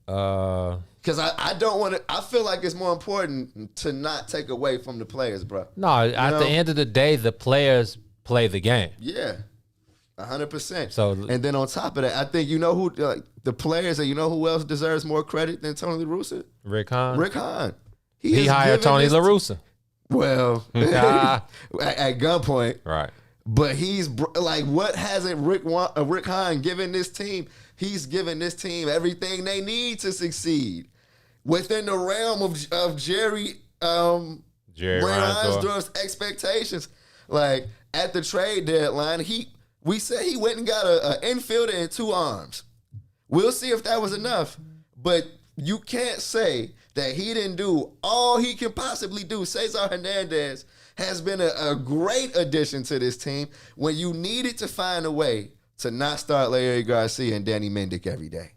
Because I don't want to. I feel like it's more important to not take away from the players, bro. No, at the end of the day, the players play the game. Yeah, 100%. So, and then on top of that, I think who the players, and who else deserves more credit than Tony La Russa? Rick Hahn. Rick Hahn. He hired Tony La Russa. Well, at gunpoint, right? But he's like, what hasn't Rick Hahn given this team? He's given this team everything they need to succeed within the realm of Jerry Reinsdorf's expectations. Like at the trade deadline, we said he went and got an infielder and 2 arms. We'll see if that was enough, but you can't say that he didn't do all he can possibly do. Cesar Hernandez has been a great addition to this team when you needed to find a way to not start Larry Garcia and Danny Mendick every day.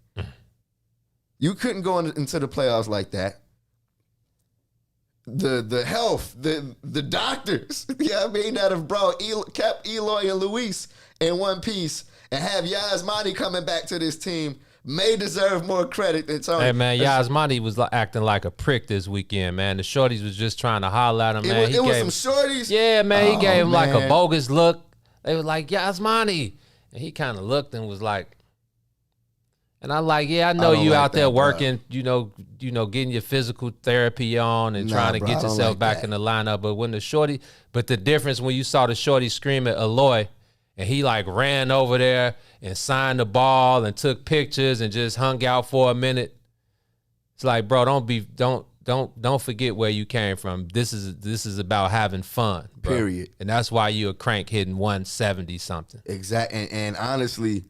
You couldn't go into the playoffs like that. The health, the doctors, that have kept Eloy and Luis in one piece and have Yasmani coming back to this team may deserve more credit than Tony. Hey, man, Yasmani was acting like a prick this weekend, man. The shorties was just trying to holler at him, man. It was some shorties? Yeah, man. He gave him like a bogus look. They was like, Yasmani. And he kind of looked and was like, and I like, I know you out there working, getting your physical therapy on and trying to get yourself back in the lineup. But the difference when you saw the shorty scream at Eloy, and he like ran over there and signed the ball and took pictures and just hung out for a minute. It's like, bro, don't forget where you came from. This is about having fun, bro. Period. And that's why you a crank hitting 170 something. Exactly. And honestly,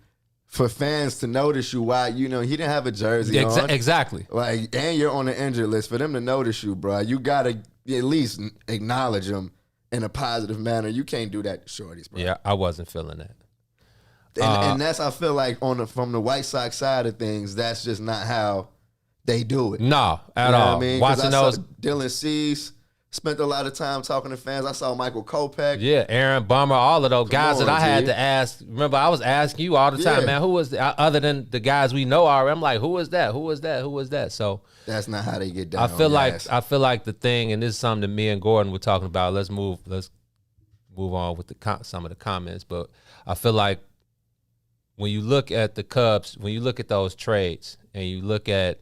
for fans to notice you, why he didn't have a jersey on. Exactly. Like, and you're on the injured list. For them to notice you, bro, you gotta at least acknowledge them in a positive manner. You can't do that to shorties, bro. Yeah, I wasn't feeling that. And that's, I feel like, from the White Sox side of things, that's just not how they do it. No, at all. I mean? Watching those, Dylan Cease spent a lot of time talking to fans. I saw Michael Kopech. Yeah, Aaron Bummer, all of those guys that I had to ask. Remember, I was asking you all the time, man, who was other than the guys we know already? I'm like, who was that? Who was that? Who was that? So that's not how they get down. I feel like the thing, and this is something that me and Gordon were talking about. Let's move on with some of the comments, but I feel like when you look at the Cubs, when you look at those trades, and you look at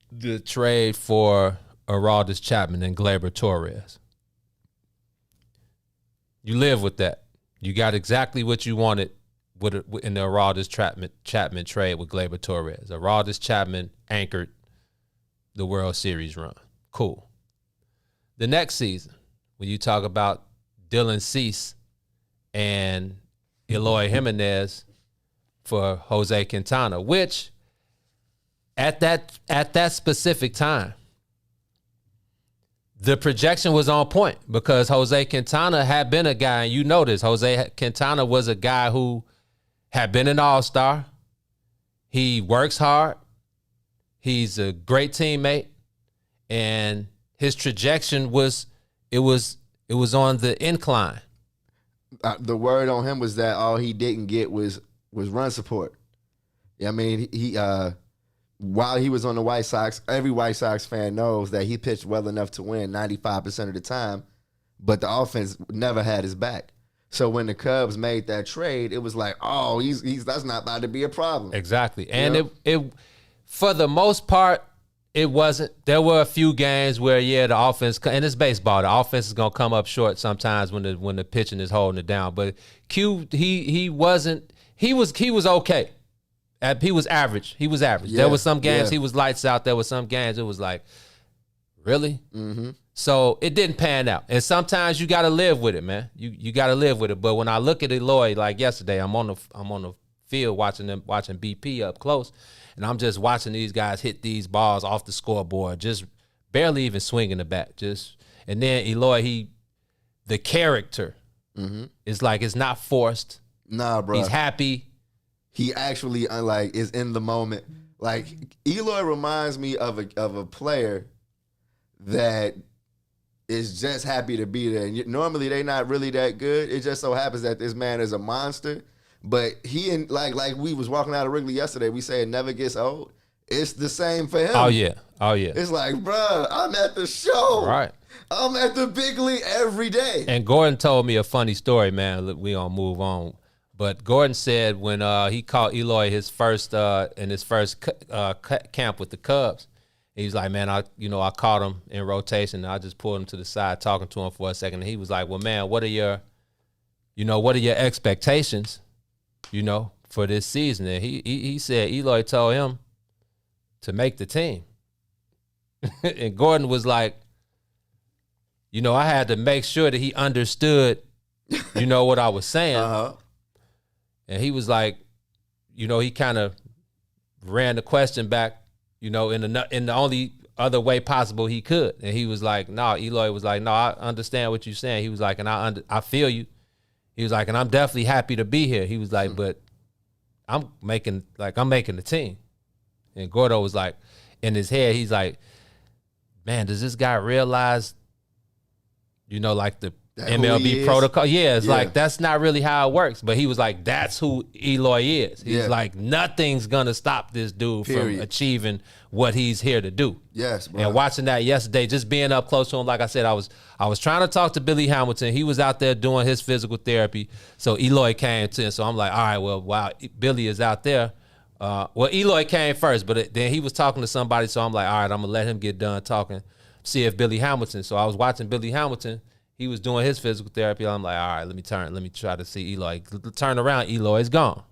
the trade for Aroldis Chapman and Gleyber Torres, you live with that. You got exactly what you wanted in the Aroldis Chapman trade with Gleyber Torres. Aroldis Chapman anchored the World Series run. Cool. The next season, when you talk about Dylan Cease and Eloy Jimenez for Jose Quintana, which at that specific time, the projection was on point because Jose Quintana had been a guy, and you know this, Jose Quintana was a guy who had been an all-star. He works hard. He's a great teammate. And his projection was on the incline. The word on him was that all he didn't get was run support. I mean, he while he was on the White Sox, every White Sox fan knows that he pitched well enough to win 95% of the time, but the offense never had his back. So when the Cubs made that trade, it was like, oh, he's that's not about to be a problem. Exactly. And it for the most part, it wasn't. There were a few games where, the offense, and it's baseball, the offense is gonna come up short sometimes when the pitching is holding it down. But Q, he was okay. He was average. He was average. There were some games he was lights out. There were some games it was like, really? Mm-hmm. So it didn't pan out. And sometimes you got to live with it, man. You got to live with it. But when I look at Eloy, like yesterday, I'm on the field watching BP up close, and I'm just watching these guys hit these balls off the scoreboard, just barely even swinging the bat. And then Eloy, the character is like, it's not forced. Nah, bro. He's happy. He actually is in the moment. Like Eloy reminds me of a player that is just happy to be there. And normally they not really that good. It just so happens that this man is a monster. But like we was walking out of Wrigley yesterday, we say it never gets old. It's the same for him. Oh yeah. It's like, bruh, I'm at the show. Right. I'm at the big league every day. And Gordon told me a funny story, man. We gonna move on. But Gordon said when he caught Eloy in his first camp with the Cubs, he was like, man, I caught him in rotation. And I just pulled him to the side, talking to him for a second. And he was like, well, man, what are your expectations, for this season? And he said Eloy told him to make the team. And Gordon was like, I had to make sure that he understood, what I was saying. Uh-huh. And he was like, he kind of ran the question back, in the only other way possible he could. And he was like, no, Eloy was like, no, I understand what you're saying. He was like, and I feel you. He was like, and I'm definitely happy to be here. He was like, but I'm making the team. And Gordo was like, in his head, he's like, man, does this guy realize, like the MLB protocol? Yeah, it's like, that's not really how it works. But he was like, that's who Eloy is. He's like, nothing's going to stop this dude from achieving what he's here to do. Yes, bro. And watching that yesterday, just being up close to him, like I said, I was trying to talk to Billy Hamilton. He was out there doing his physical therapy. So Eloy came to him. So I'm like, all right, well, wow, Billy is out there. Eloy came first, but then he was talking to somebody. So I'm like, all right, I'm going to let him get done talking, see if Billy Hamilton. So I was watching Billy Hamilton. He was doing his physical therapy. I'm like, all right, let me try to see Eloy. Turn around, Eloy's gone.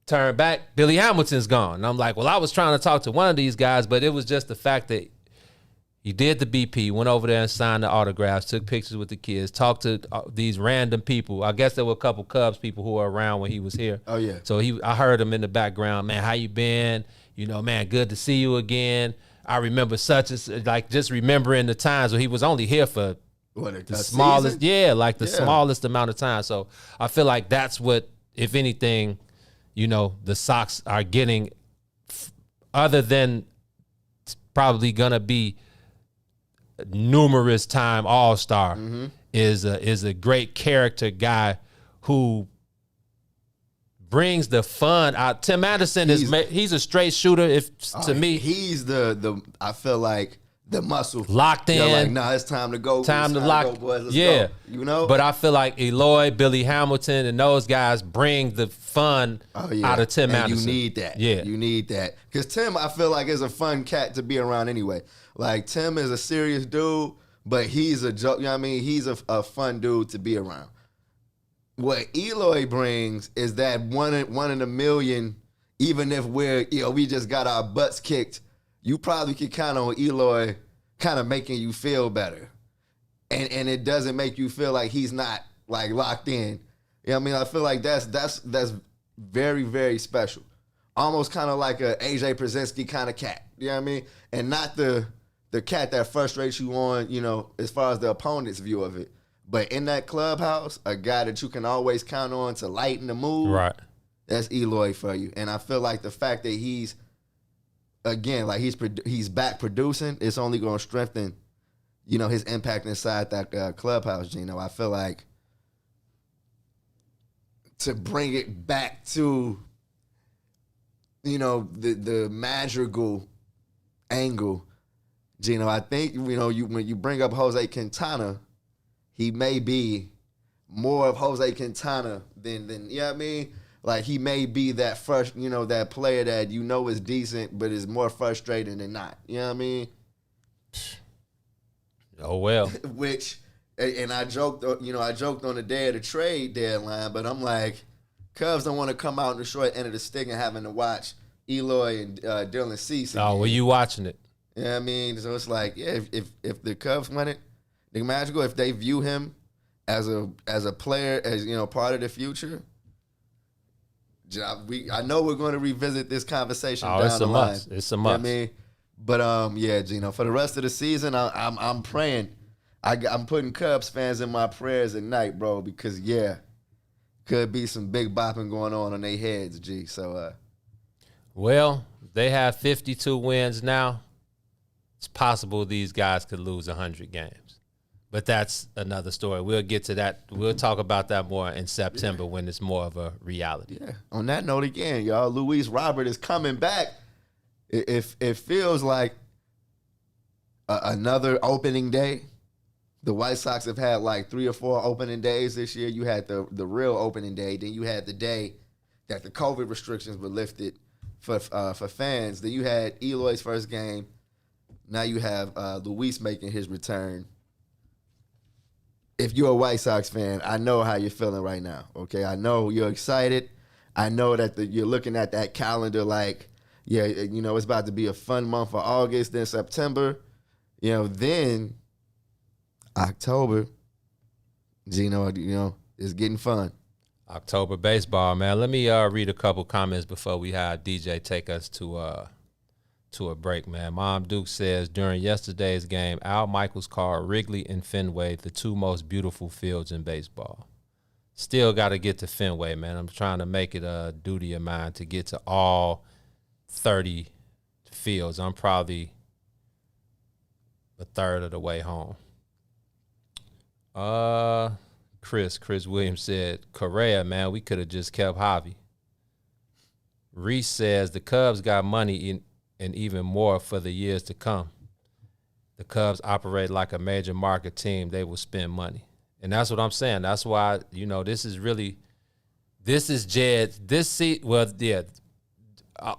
Turn back, Billy Hamilton's gone. And I'm like, well, I was trying to talk to one of these guys, but it was just the fact that he did the BP, went over there and signed the autographs, took pictures with the kids, talked to these random people. I guess there were a couple Cubs people who were around when he was here. Oh, yeah. So I heard him in the background, man, how you been? Man, good to see you again. I remember just remembering the times when he was only here for the smallest, the smallest amount of time. So I feel like that's what, if anything, the Sox are getting, other than probably gonna be numerous time All-Star, is a great character guy who brings the fun out. Tim Anderson he's a straight shooter. To me, he's the I feel like the muscle locked in. Like, nah, it's time to go. Time to lock. Go, boys. Let's go. But I feel like Eloy, Billy Hamilton, and those guys bring the fun out of Tim Anderson. You need that. Yeah, you need that because Tim, I feel like, is a fun cat to be around anyway. Like Tim is a serious dude, but he's a joke. He's a fun dude to be around. What Eloy brings is that one in a million. Even if we just got our butts kicked, you probably could count on Eloy kind of making you feel better. And it doesn't make you feel like he's not like locked in. I feel like that's very, very special. Almost kind of like a AJ Przinsky kind of cat. You know what I mean? And not the cat that frustrates you on, as far as the opponent's view of it. But in that clubhouse, a guy that you can always count on to lighten the mood. Right. That's Eloy for you. And I feel like the fact that he's back producing, it's only going to strengthen, his impact inside that clubhouse, Gino. I feel like to bring it back to, the Madrigal angle, Gino, I think, when you bring up Jose Quintana, he may be more of Jose Quintana than you know what I mean? Like, he may be that that player that is decent, but is more frustrating than not. You know what I mean? Oh, well. Which, and I joked on the day of the trade deadline, but I'm like, Cubs don't want to come out in the short end of the stick and having to watch Eloy and Dylan Cease again. Oh, well, you watching it. You know what I mean? So it's like, yeah, if the Cubs win it, the Magical, if they view him as a player, as part of the future, I know we're going to revisit this conversation down the line. It's a must. You know what I mean? But Gino, for the rest of the season, I'm praying. I'm putting Cubs fans in my prayers at night, bro, because could be some big bopping going on their heads, G. So Well, they have 52 wins now. It's possible these guys could lose 100 games. But that's another story. We'll get to that. We'll talk about that more in September when it's more of a reality. Yeah. On that note again, y'all, Luis Robert is coming back. It feels like another opening day. The White Sox have had like 3 or 4 opening days this year. You had the real opening day. Then you had the day that the COVID restrictions were lifted for fans. Then you had Eloy's first game. Now you have Luis making his return. If you're a White Sox fan, I know how you're feeling right now, okay? I know you're excited. I know that you're looking at that calendar like, yeah, you know, it's about to be a fun month for August, then September. You know, then October, Gino, you know, it's getting fun. October baseball, man. Let me read a couple comments before we have DJ take us to a break, man. Mom Duke says, during yesterday's game, Al Michaels called Wrigley and Fenway the 2 most beautiful fields in baseball. Still got to get to Fenway, man. I'm trying to make it a duty of mine to get to all 30 fields. I'm probably a third of the way home. Chris Williams said, Correa, man, we could have just kept Javi. Reese says, the Cubs got money and even more for the years to come. The Cubs operate like a major market team. They will spend money. And that's what I'm saying. That's why, you know, this is Jed.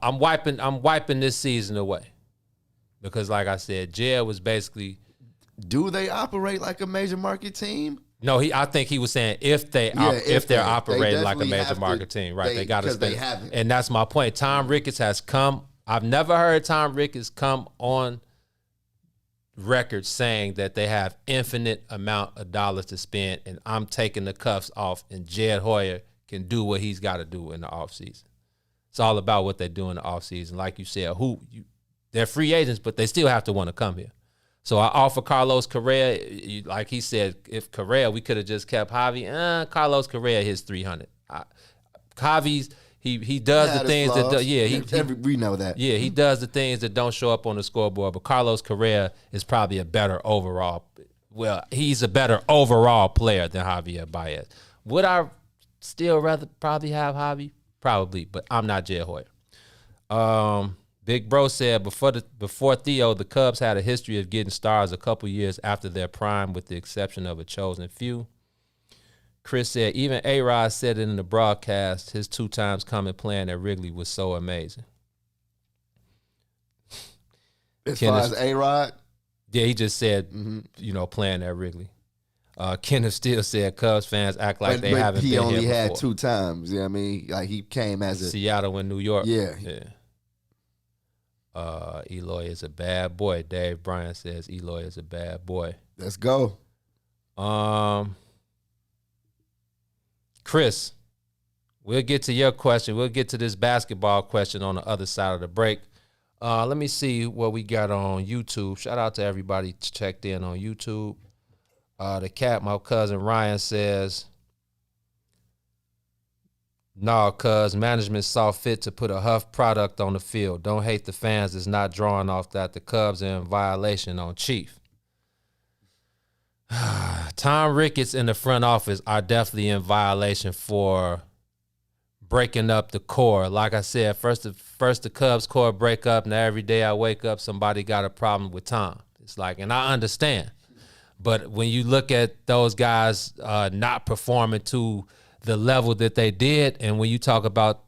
I'm wiping this season away. Because like I said, Jed was basically. Do they operate like a major market team? No, I think he was saying if they're operating like a major market team, right? They got to spend. They haven't. And that's my point. Tom Ricketts has come. I've never heard Tom Ricketts come on record saying that they have infinite amount of dollars to spend and I'm taking the cuffs off and Jed Hoyer can do what he's got to do in the offseason. It's all about what they do in the offseason. Like you said, they're free agents, but they still have to want to come here. So I offer Carlos Correa, like he said, if Correa, we could have just kept Javi. Carlos Correa hits 300. Javi's, he does the things we know that. Yeah, he does the things that don't show up on the scoreboard. But Carlos Correa is probably a better overall. Well, he's a better overall player than Javier Baez. Would I still rather probably have Javi? Probably, but I'm not Jed Hoyer. Big Bro said before Theo, the Cubs had a history of getting stars a couple years after their prime, with the exception of a chosen few. Chris said even A-Rod said it in the broadcast. His 2 times coming playing at Wrigley was so amazing. As far as A-Rod? Yeah, he just said, playing at Wrigley. Kenneth Steele said Cubs fans act like they haven't been here before. He only had 2 times. You know what I mean? Like he came as Seattle and New York. Yeah. Eloy is a bad boy. Dave Bryan says Eloy is a bad boy. Let's go. Chris, we'll get to your question. We'll get to this basketball question on the other side of the break. Let me see what we got on YouTube. Shout out to everybody checked in on YouTube. The cat, my cousin Ryan, says, "No, cuz management saw fit to put a Huff product on the field. Don't hate the fans that's not drawing off that. The Cubs are in violation on Chief." Tom Ricketts in the front office are definitely in violation for breaking up the core. Like I said, first the Cubs core break up. Now every day I wake up, somebody got a problem with Tom. It's like, and I understand. But when you look at those guys not performing to the level that they did, and when you talk about,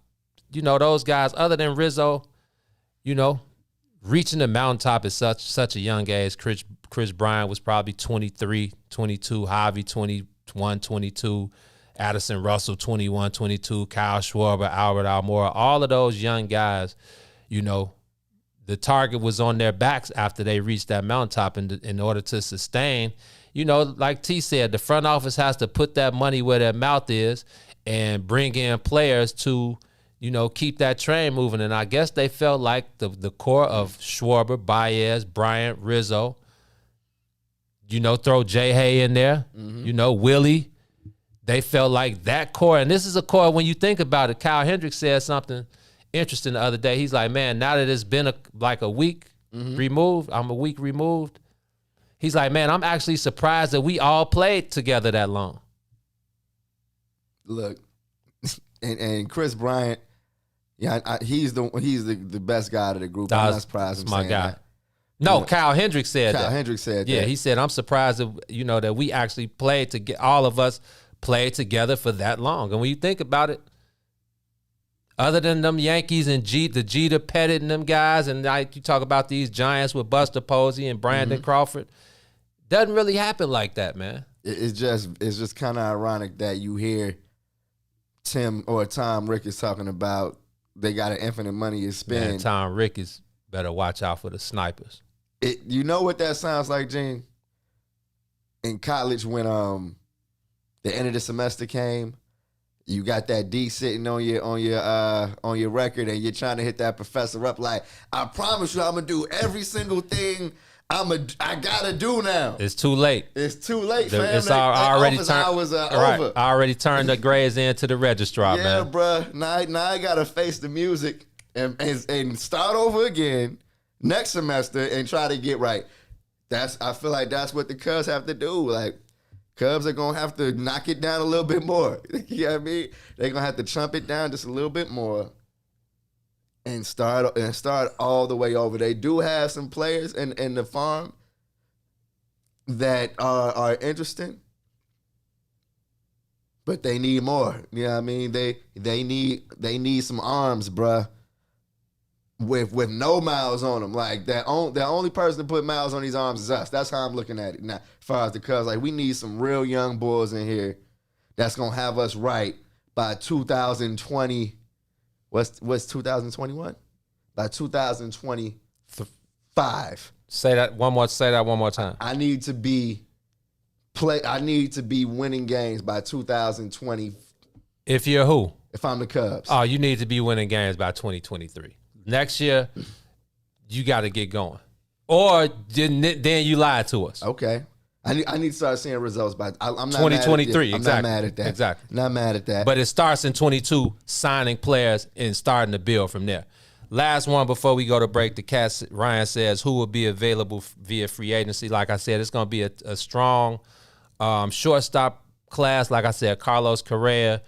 those guys other than Rizzo, reaching the mountaintop at such a young age. Chris Bryant was probably 23, 22, Javi 21, 22, Addison Russell 21, 22, Kyle Schwarber, Albert Almora, all of those young guys, the target was on their backs after they reached that mountaintop in order to sustain. Like T said, the front office has to put that money where their mouth is and bring in players to, keep that train moving. And I guess they felt like the core of Schwarber, Baez, Bryant, Rizzo, throw J. Hay in there, Willie. They felt like that core. And this is a core, when you think about it, Kyle Hendricks said something interesting the other day. He's like, man, now that it's been a week removed, I'm a week removed. He's like, man, I'm actually surprised that we all played together that long. Look, and Chris Bryant, he's the best guy of the group. I'm not surprised. That's my guy. That. No, Kyle Hendricks said that. Kyle Hendricks said that. Yeah, he said, I'm surprised that we actually played to get all of us played together for that long. And when you think about it, other than them Yankees and the Jeter Pettit and them guys, and you talk about these Giants with Buster Posey and Brandon Crawford, doesn't really happen like that, man. It's just kind of ironic that you hear Tom Ricketts talking about they got an infinite money to spend. Man, Tom Ricketts better watch out for the snipers. You know what that sounds like, Gene? In college, when the end of the semester came, you got that D sitting on your record, and you're trying to hit that professor up like, I promise you, I'm gonna do every single thing I gotta do now. It's too late. It's too late, fam. It's already turned. Hours are right. over. I already turned the grades into the registrar, yeah, man. Bruh. Now I gotta face the music and start over again next semester and try to get right. I feel like that's what the Cubs have to do. Like, Cubs are gonna have to knock it down a little bit more. You know what I mean? They're gonna have to chump it down just a little bit more and start all the way over. They do have some players in the farm that are interesting, but they need more. You know what I mean? They need some arms, bruh. With no miles on them. Like, the only person to put miles on these arms is us. That's how I'm looking at it now. As far as the Cubs, like, we need some real young bulls in here that's gonna have us right by 2020. What's 2021? By 2025. Say that one more time. I need to be winning games by 2020. If you're who? If I'm the Cubs. Oh, you need to be winning games by 2023. Next year, you got to get going. Or then you lied to us. Okay. I need to start seeing results by I'm not 2023. I'm not mad at that. Exactly. Not mad at that. But it starts in 22, signing players and starting to build from there. Last one before we go to break. The cat Ryan says who will be available via free agency. Like I said, it's going to be a strong shortstop class. Like I said, Carlos Correa,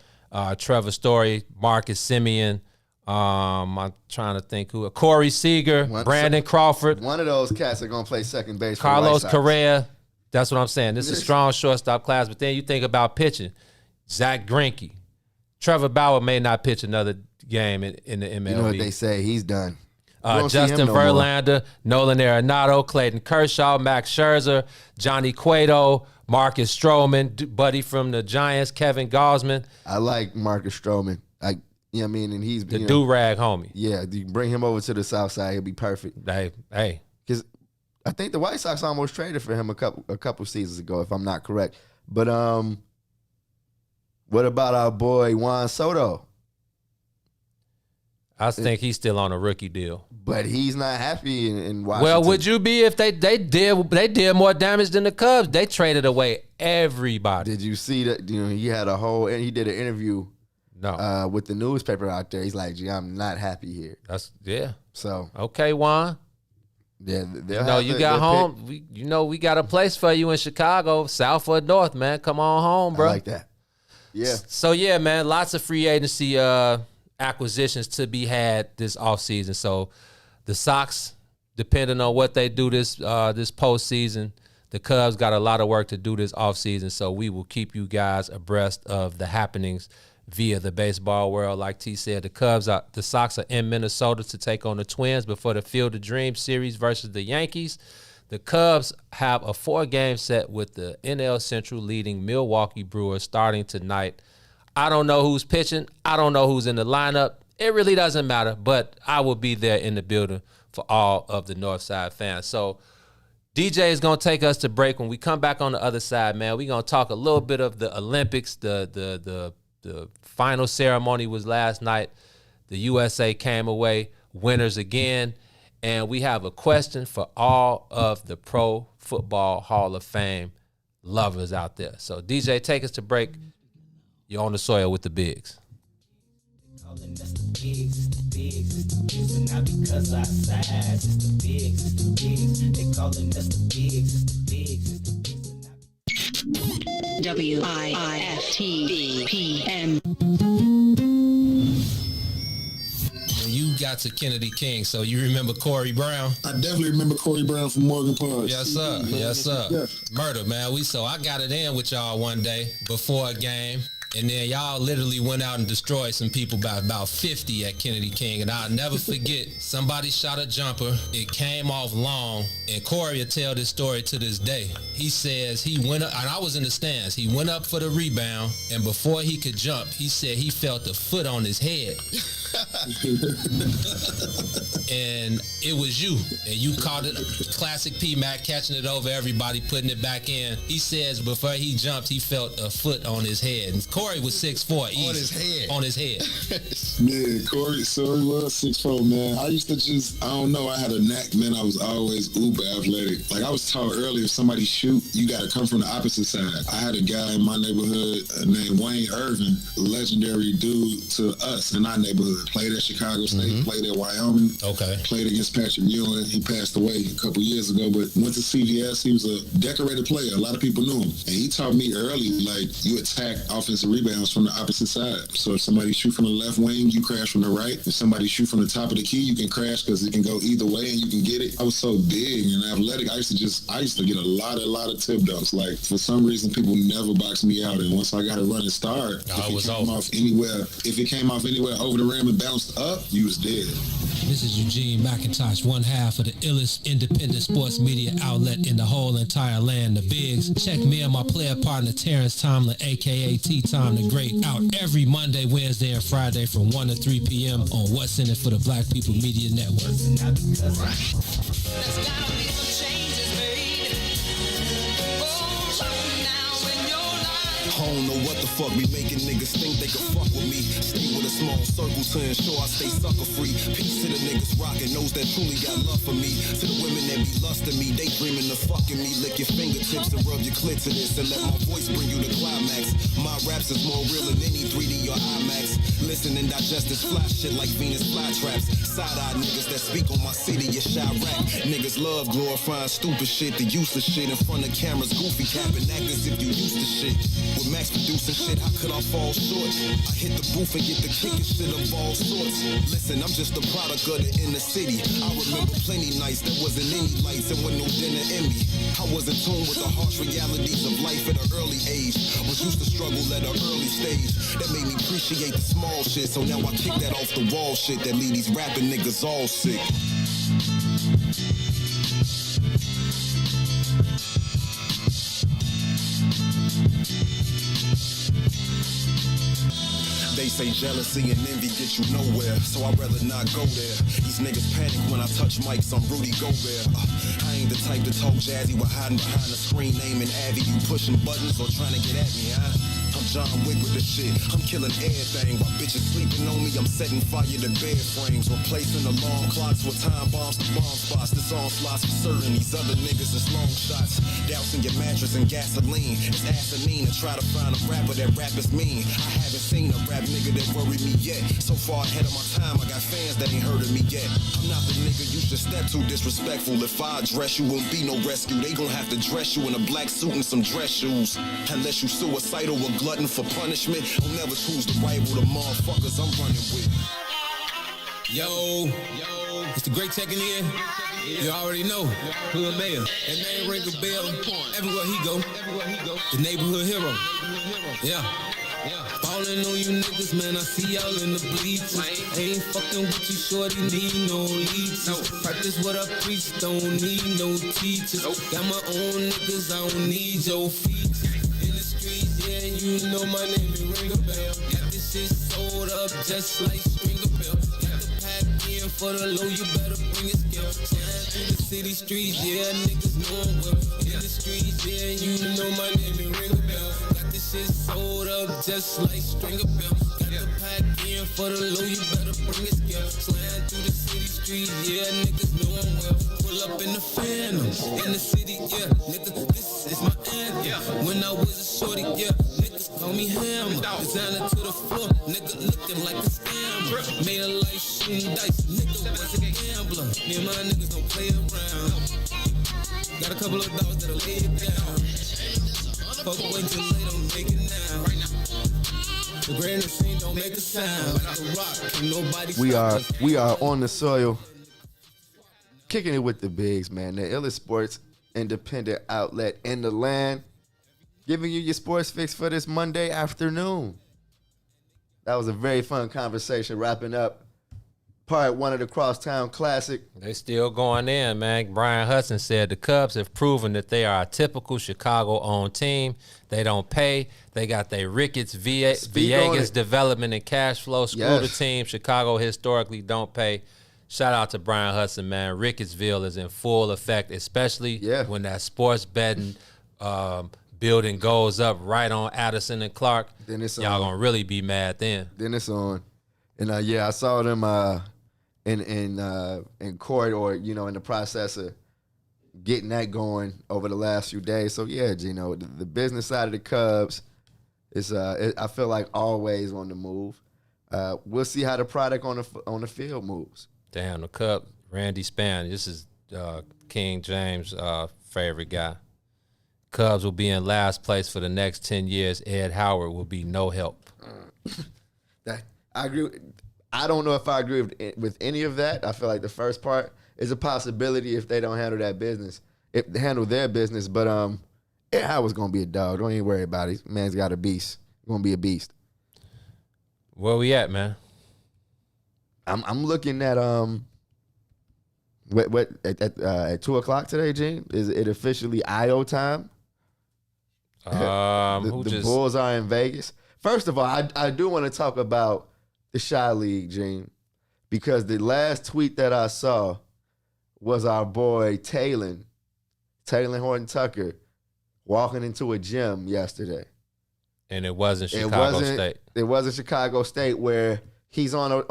Trevor Story, Marcus Semien. I'm trying to think who. Corey Seager, Brandon Crawford. One of those cats are going to play second base. Carlos Correa. That's what I'm saying. This is a strong shortstop class. But then you think about pitching. Zach Greinke. Trevor Bauer may not pitch another game in the MLB. You know what they say? He's done. Justin Verlander, Nolan Arenado, Clayton Kershaw, Max Scherzer, Johnny Cueto, Marcus Stroman, buddy from the Giants, Kevin Gausman. I like Marcus Stroman. You know what I mean? And he's the do-rag homie. Yeah, you bring him over to the South Side, he'll be perfect. Hey. Because I think the White Sox almost traded for him a couple seasons ago, if I'm not correct. But what about our boy Juan Soto? I think he's still on a rookie deal. But he's not happy in Washington. Well, would you be if they did more damage than the Cubs? They traded away everybody. Did you see that? You know, he did an interview with the newspaper out there. He's like, gee, I'm not happy here. So okay, Juan. Yeah, you got home. We got a place for you in Chicago, south or north, man. Come on home, bro. I like that. Yeah. So yeah, man, lots of free agency acquisitions to be had this offseason. So the Sox, depending on what they do this postseason, the Cubs got a lot of work to do this offseason. So we will keep you guys abreast of the happenings via the baseball world. Like T said, the Sox are in Minnesota to take on the Twins before the Field of Dreams series versus the Yankees. The Cubs have a 4-game set with the NL Central leading Milwaukee Brewers starting tonight. I don't know who's pitching. I don't know who's in the lineup. It really doesn't matter, but I will be there in the building for all of the Northside fans. So DJ is going to take us to break. When we come back on the other side, man, we're going to talk a little bit of the Olympics. The final ceremony was last night. The USA came away winners again. And we have a question for all of the Pro Football Hall of Fame lovers out there. So, DJ, take us to break. You're on the soil with the Bigs. bigs, it's the bigs, it's the bigs, but not because our size. It's the bigs, it's the bigs. They calling us the bigs, it's the bigs, it's the bigs, but not WIIFTBP. You got to Kennedy King, so you remember Corey Brown? I definitely remember Corey Brown from Morgan Punch. Yes, sir. Yes, sir. Yeah. Murder, man. I got it in with y'all one day before a game. And then y'all literally went out and destroyed some people by about 50 at Kennedy King. And I'll never forget, somebody shot a jumper. It came off long. And Corey will tell this story to this day. He says he went up, and I was in the stands. He went up for the rebound. And before he could jump, he said he felt a foot on his head. And it was you. And you caught it. Classic P-Mac catching it over everybody, putting it back in. He says before he jumped, he felt a foot on his head. And Corey was 6'4", easy. On his head. On his head. Yeah, Corey was 6'4", man. I used to I don't know, I had a knack, man. I was always uber athletic. Like I was taught earlier, if somebody shoot, you got to come from the opposite side. I had a guy in my neighborhood named Wayne Irvin, a legendary dude to us in our neighborhood. Played at Chicago State, played at Wyoming. Okay. Played against Patrick Ewing. He passed away a couple years ago, but went to CVS. He was a decorated player. A lot of people knew him. And he taught me early, like, you attack offensive rebounds from the opposite side. So if somebody shoot from the left wing, you crash from the right. If somebody shoot from the top of the key, you can crash because it can go either way and you can get it. I was so big and athletic. I used to get a lot of tip dunks. Like, for some reason, people never boxed me out. And once I got a running start, if it came off anywhere over the rim and bounced up, you was dead. This is Eugene McIntosh, one half of the illest independent sports media outlet in the whole entire land, the Bigs. Check me and my player partner Terrence Tomlin, a.k.a. T-Tom the Great, out every Monday, Wednesday, and Friday from 1 to 3 p.m. on What's In It for the Black People Media Network. I don't know what the fuck be making niggas think they can fuck with me. Stay with a small circle to ensure I stay sucker free. Peace to the niggas rockin', those that truly got love for me. To the women that be lustin' me, they dreamin' of fucking me. Lick your fingertips and rub your clit to this and let my voice bring you the climax. My raps is more real than any 3D or IMAX. Listen and digest this fly shit like Venus flytraps. Side-eye niggas that speak on my city, you Chirac. Niggas love glorifying stupid shit, the useless shit in front of cameras, goofy capping, act as if you used to shit. With Max producing shit, how could I fall short? I hit the booth and get the kicking shit of all sorts. Listen, I'm just a product of the inner city. I remember plenty nights there wasn't any lights and with no dinner in me. I was in tune with the harsh realities of life at an early age. Was used to struggle at an early stage. That made me appreciate the small shit. So now I kick that off the wall shit that leave these rapping niggas all sick. They say jealousy and envy get you nowhere, so I'd rather not go there. These niggas panic when I touch mics, I'm Rudy Gobert. I ain't the type to talk jazzy while hiding behind the screen naming Abby. You pushing buttons or trying to get at me, huh? I'm John Wick with the shit. I'm killing everything while bitches sleeping on me. I'm setting fire to bed frames, replacing alarm clocks with time bombs to bomb spots. This onslaught's for certain. These other niggas is long shots. Dousing your mattress in gasoline. It's asinine to try to find a rapper that rappers mean. I haven't seen a rap nigga that worried me yet. So far ahead of my time, I got fans that ain't heard of me yet. I'm not the nigga you should step to disrespectful. If I address you, won't be no rescue. They gon' have to dress you in a black suit and some dress shoes. Unless you suicidal or glutton for punishment, I'll never choose to rival the motherfuckers I'm running with. Yo, it's the Great checking in. You already know, Hood Mayor. That name ring a bell everywhere he go. The neighborhood hero. Yeah. Ballin' on you niggas, man, I see y'all in the bleachers. Ain't fucking with you, shorty, need no leeches. Practice what I preach, don't need no teachers. Got my own niggas, I don't need your features. In the streets, yeah, you know my name, it ring a bell. Got this shit sold up just like Stringer Bell. Got the pack in for the low, you better bring a scale. Slide through the city streets, yeah, niggas know I'm well. In the streets, yeah, you know my name, it ring a bell. Shit sold up just like Stringer Bell. Got the pack in for the low, you better bring a scale. Slide through the city streets, yeah, niggas know I'm well. Pull up in the Phantom, in the city, yeah, nigga, this is my anthem. When I was a shorty, yeah, niggas Call me Hammer, designer to the floor, nigga looking like a scammer. Made a life shooting dice, nigga was a gambler. Me and my niggas don't play around. Got a couple of dogs that'll lay it down. Fuck wait till they don't make it now. The grand machine don't make a sound. Like the rock, ain't nobody. We are on the soil, kicking it with the bigs, man. The illest sports independent outlet in the land, giving you your sports fix for this Monday afternoon. That was a very fun conversation, wrapping up part one of the Crosstown Classic. They still going in, man. Brian Hudson said the Cubs have proven that they are a typical Chicago-owned team. They don't pay. They got their Ricketts, Villegas development and cash flow. Screw the team. Chicago historically don't pay. Shout out to Brian Hudson, man. Rickettsville is in full effect, especially when that sports betting building goes up right on Addison and Clark. Then it's y'all gonna really be mad then. Then it's on. And I saw them in court, or in the process of getting that going over the last few days. So Gino, the business side of the Cubs is I feel like always on the move. We'll see how the product on the field moves. Damn, the Cubs, Randy Spann. This is King James' favorite guy. Cubs will be in last place for the next 10 years. Ed Howard will be no help. I agree. I don't know if I agree with any of that. I feel like the first part is a possibility if they don't handle that business, if they handle their business. But Ed Howard's gonna be a dog. Don't even worry about it. Man's got a beast. Gonna be a beast. Where we at, man? I'm looking at at 2:00 today, Gene. Is it officially IO time? The Bulls are in Vegas. First of all, I do want to talk about the Shy League, Gene, because the last tweet that I saw was our boy Taylor Horton Tucker, walking into a gym yesterday. And it wasn't Chicago State. It wasn't Chicago State, where he's on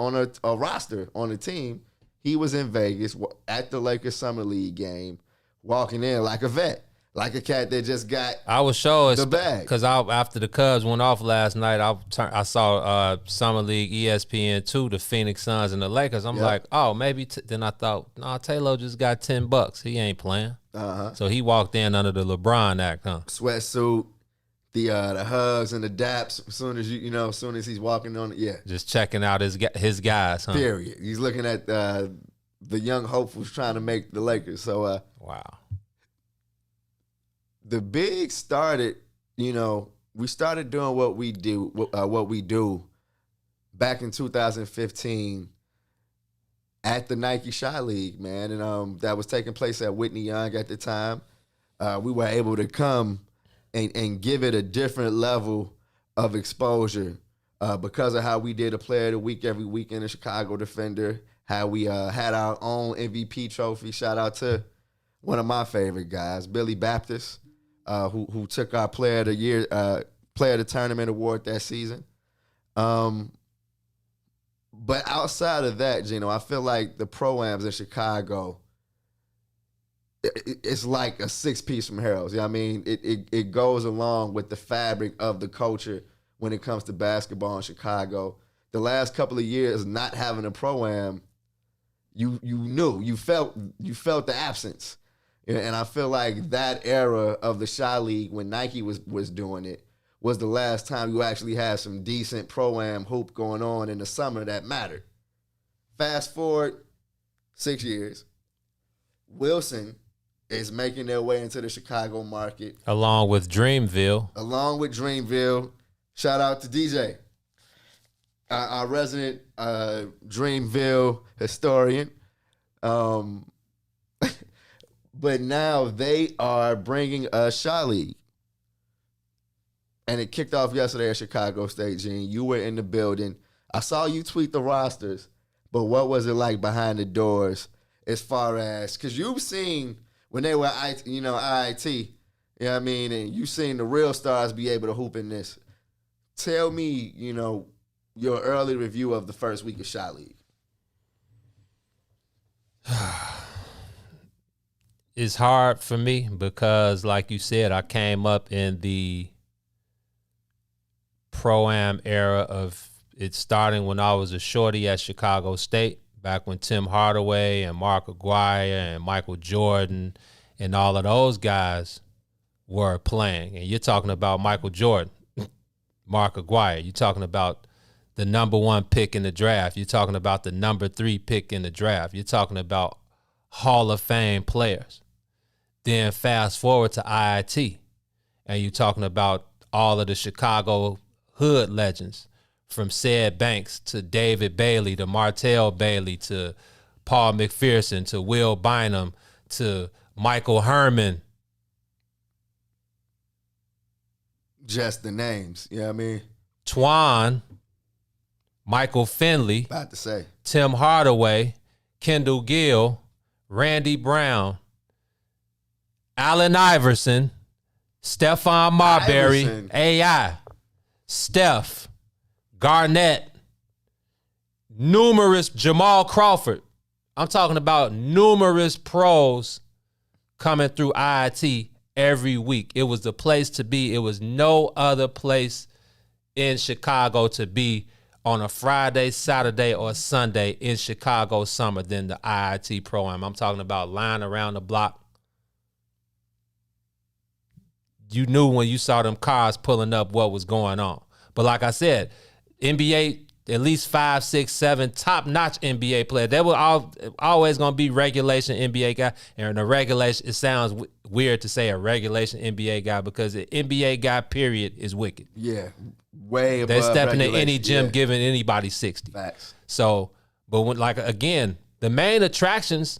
a roster on a team. He was in Vegas at the Lakers Summer League game, walking in like a vet. Like a cat that just got the bag. Because after the Cubs went off last night, I saw Summer League, ESPN2, the Phoenix Suns and the Lakers. I'm like, oh, maybe. Then I thought, no, Taylor just got $10. He ain't playing. So he walked in under the LeBron act, huh? Sweatsuit, the hugs and the daps. As soon as he's walking on it, just checking out his guys, huh? Period. He's looking at the young hopefuls trying to make the Lakers. So wow. The Bigs started, we started doing what we do back in 2015 at the Nike Shy League, man. And that was taking place at Whitney Young at the time. We were able to come and give it a different level of exposure because of how we did a Player of the Week every weekend, a Chicago Defender, how we had our own MVP trophy. Shout out to one of my favorite guys, Billy Baptist. Who took our Player of the Year, Player of the Tournament award that season. But outside of that, Gino, I feel like the Pro-Ams in Chicago, it's like a six-piece from Harold's. You know what I mean? It goes along with the fabric of the culture when it comes to basketball in Chicago. The last couple of years, not having a Pro-Am, you felt the absence. And I feel like that era of the Shy League, when Nike was doing it, was the last time you actually had some decent Pro-Am hoop going on in the summer that mattered. Fast forward 6 years, Wilson is making their way into the Chicago market. Along with Dreamville. Shout out to DJ, our resident Dreamville historian. But now they are bringing a Shy League. And it kicked off yesterday at Chicago State, Gene. You were in the building. I saw you tweet the rosters, but what was it like behind the doors as far as, because you've seen when they were IIT, you know what I mean? And you've seen the real stars be able to hoop in this. Tell me, your early review of the first week of Shy League. It's hard for me because, like you said, I came up in the pro-am era of it starting when I was a shorty at Chicago State, back when Tim Hardaway and Mark Aguirre and Michael Jordan and all of those guys were playing. And you're talking about Michael Jordan, Mark Aguirre. You're talking about the number 1 pick in the draft. You're talking about the number 3 pick in the draft. You're talking about Hall of Fame players. Then fast forward to IIT, and you're talking about all of the Chicago hood legends, from Ced Banks to David Bailey to Martell Bailey to Paul McPherson to Will Bynum to Michael Herman. Just the names, you know what I mean? Twan, Michael Finley, About to say. Tim Hardaway, Kendall Gill, Randy Brown, Allen Iverson, Stephon Marbury, Iverson. AI, Steph, Garnett, numerous Jamal Crawford. I'm talking about numerous pros coming through IIT every week. It was the place to be. It was no other place in Chicago to be on a Friday, Saturday, or Sunday in Chicago summer than the IIT Pro-Am. I'm talking about line around the block. You knew when you saw them cars pulling up what was going on. But like I said, NBA, at least 5, 6, 7 top-notch NBA players. They were always going to be regulation NBA guy. And the regulation, it sounds weird to say a regulation NBA guy because the NBA guy, period, is wicked. Yeah, way above They're stepping in regulation. any gym, giving anybody 60. Facts. So, but when, like, again, the main attractions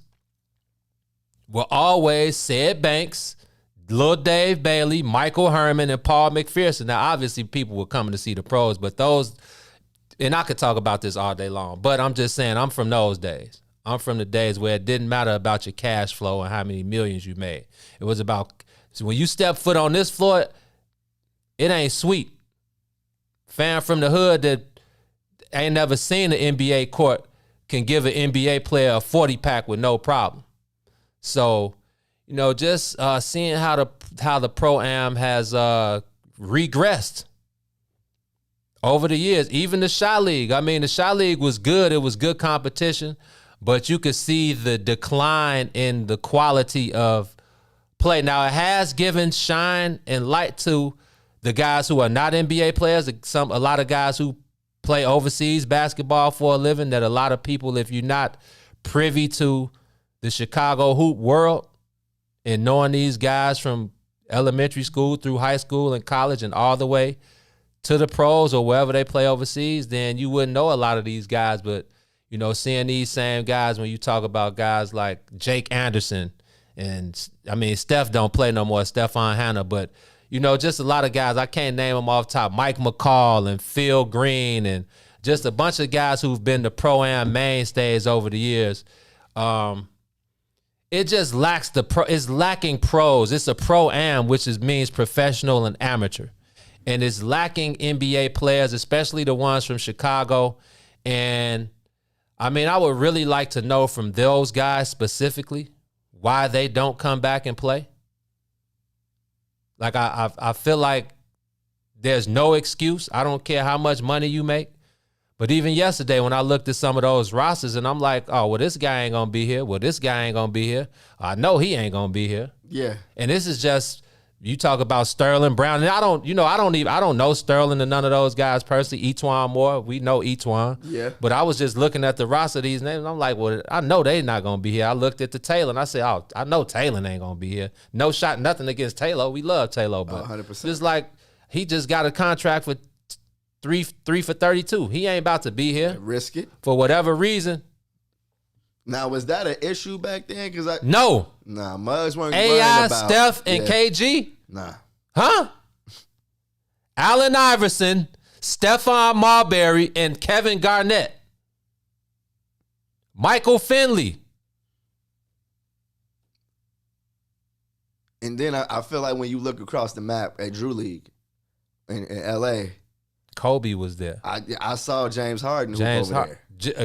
were always Ced Banks, Lil Dave Bailey, Michael Herman, and Paul McPherson. Now, obviously, people were coming to see the pros, but those, and I could talk about this all day long, but I'm just saying, I'm from those days. I'm from the days where it didn't matter about your cash flow and how many millions you made. It was about, so when you step foot on this floor, it ain't sweet. Fan from the hood that ain't never seen an NBA court can give an NBA player a 40-pack with no problem. So, you know, just seeing how the Pro-Am has regressed over the years. Even the Shy League. I mean, the Shy League was good. It was good competition. But you could see the decline in the quality of play. Now, it has given shine and light to the guys who are not NBA players. A lot of guys who play overseas basketball for a living, that a lot of people, if you're not privy to the Chicago hoop world and knowing these guys from elementary school through high school and college and all the way to the pros or wherever they play overseas, then you wouldn't know a lot of these guys. But, you know, seeing these same guys, when you talk about guys like Jake Anderson, and I mean, Steph don't play no more, Stephon Hanna, but, you know, just a lot of guys, I can't name them off top, Mike McCall and Phil Green and just a bunch of guys who've been the Pro-Am mainstays over the years. It just lacks it's lacking pros. It's a Pro-Am, which means professional and amateur. And it's lacking NBA players, especially the ones from Chicago. And I mean, I would really like to know from those guys specifically why they don't come back and play. Like, I feel like there's no excuse. I don't care how much money you make. But even yesterday when I looked at some of those rosters and I'm like, oh, well, this guy ain't going to be here. Well, this guy ain't going to be here. I know he ain't going to be here. Yeah. And this is just, you talk about Sterling Brown. And I don't know Sterling and none of those guys personally. Etuan Moore, we know Etuan. Yeah. But I was just looking at the roster of these names. And I'm like, well, I know they not going to be here. I looked at the Taylor and I said, oh, I know Taylor ain't going to be here. No shot, nothing against Taylor. We love Taylor. But 100%. just like he just got a contract for three for 32. He ain't about to be here. Risk it. For whatever reason. Now, was that an issue back then? No. Nah, Muggs weren't AI, worried about. Steph, and KG? Nah. Huh? Allen Iverson, Stephon Marbury, and Kevin Garnett. Michael Finley. And then I feel like when you look across the map at Drew League in L.A., Kobe was there. I saw James Harden over there.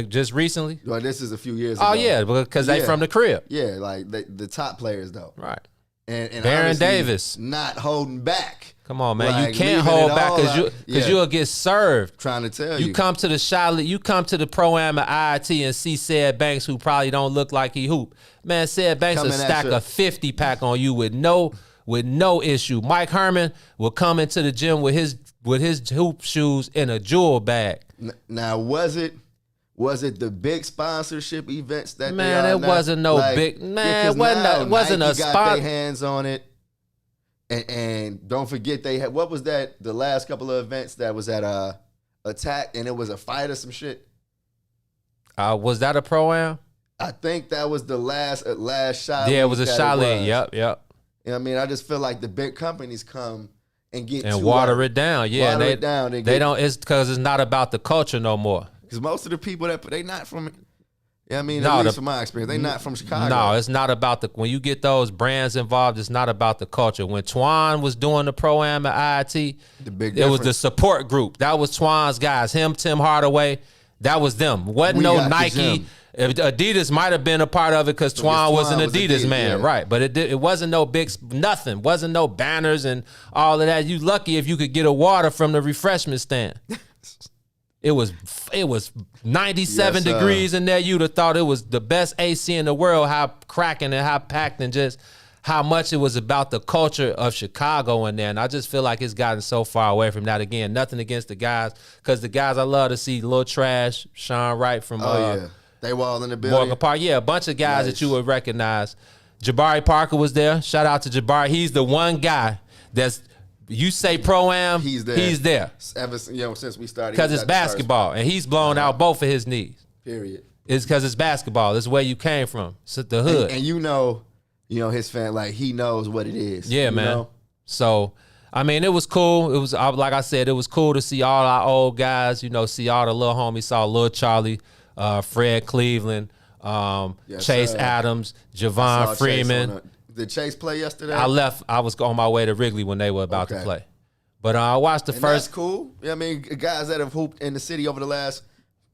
Just recently? Well, this is a few years ago. Oh, yeah, because they from the crib. Yeah, like the top players, though. Right. And Baron Davis. Not holding back. Come on, man. Like, you can't leaving hold it back all because out. you'll get served. Trying to tell you. You come to the Charlotte, you come to the Pro-Am at IIT and see Said Banks, who probably don't look like he hoop. Man, Said Banks will stack a 50-pack on you with no issue. Mike Herman will come into the gym with his hoop shoes in a jewel bag. Now, was it the big sponsorship events that man? It wasn't no big man. Wasn't a spot. Got their hands on it, and don't forget they had what was that? The last couple of events that was at Attack, and it was a fight or some shit. Was that a Pro-Am? I think that was the last shot. Yeah, it was a shot. Yep. You know what I mean? I just feel like the big companies come and get and water it down. Yeah, water it down. They don't. It's because it's not about the culture no more. Because most of the people they not from, you know what I mean? At least from my experience, they not from Chicago. No, it's not about when you get those brands involved, it's not about the culture. When Twan was doing the Pro-Am at IIT, it was the support group. That was Twan's guys. Him, Tim Hardaway, that was them. Wasn't no Nike. Adidas might have been a part of it because Twan was an Adidas man, right? But it wasn't no big nothing. Wasn't no banners and all of that. You lucky if you could get a water from the refreshment stand. It was 97 degrees in there. You'd have thought it was the best AC in the world. How cracking and how packed and just how much it was about the culture of Chicago in there. And I just feel like it's gotten so far away from that. Again, nothing against the guys, because the guys I love to see, Lil Trash, Sean Wright from they were all in the building. Morgan Park. Yeah, a bunch of guys that you would recognize. Jabari Parker was there. Shout out to Jabari. He's the one guy that's, you say Pro-Am, he's there. Ever since we started. Because it's basketball, and he's blown out both of his knees. Period. It's because it's basketball. It's where you came from. It's the hood. And you know his fan, like he knows what it is. Yeah, man. Know? So, I mean, it was cool. It was, like I said, it was cool to see all our old guys, see all the little homies. Saw Lil Charlie, Fred Cleveland, Chase Adams, Javon Freeman. Did Chase play yesterday? I left. I was on my way to Wrigley when they were about to play. But I watched the first. That's cool. I mean, guys that have hooped in the city over the last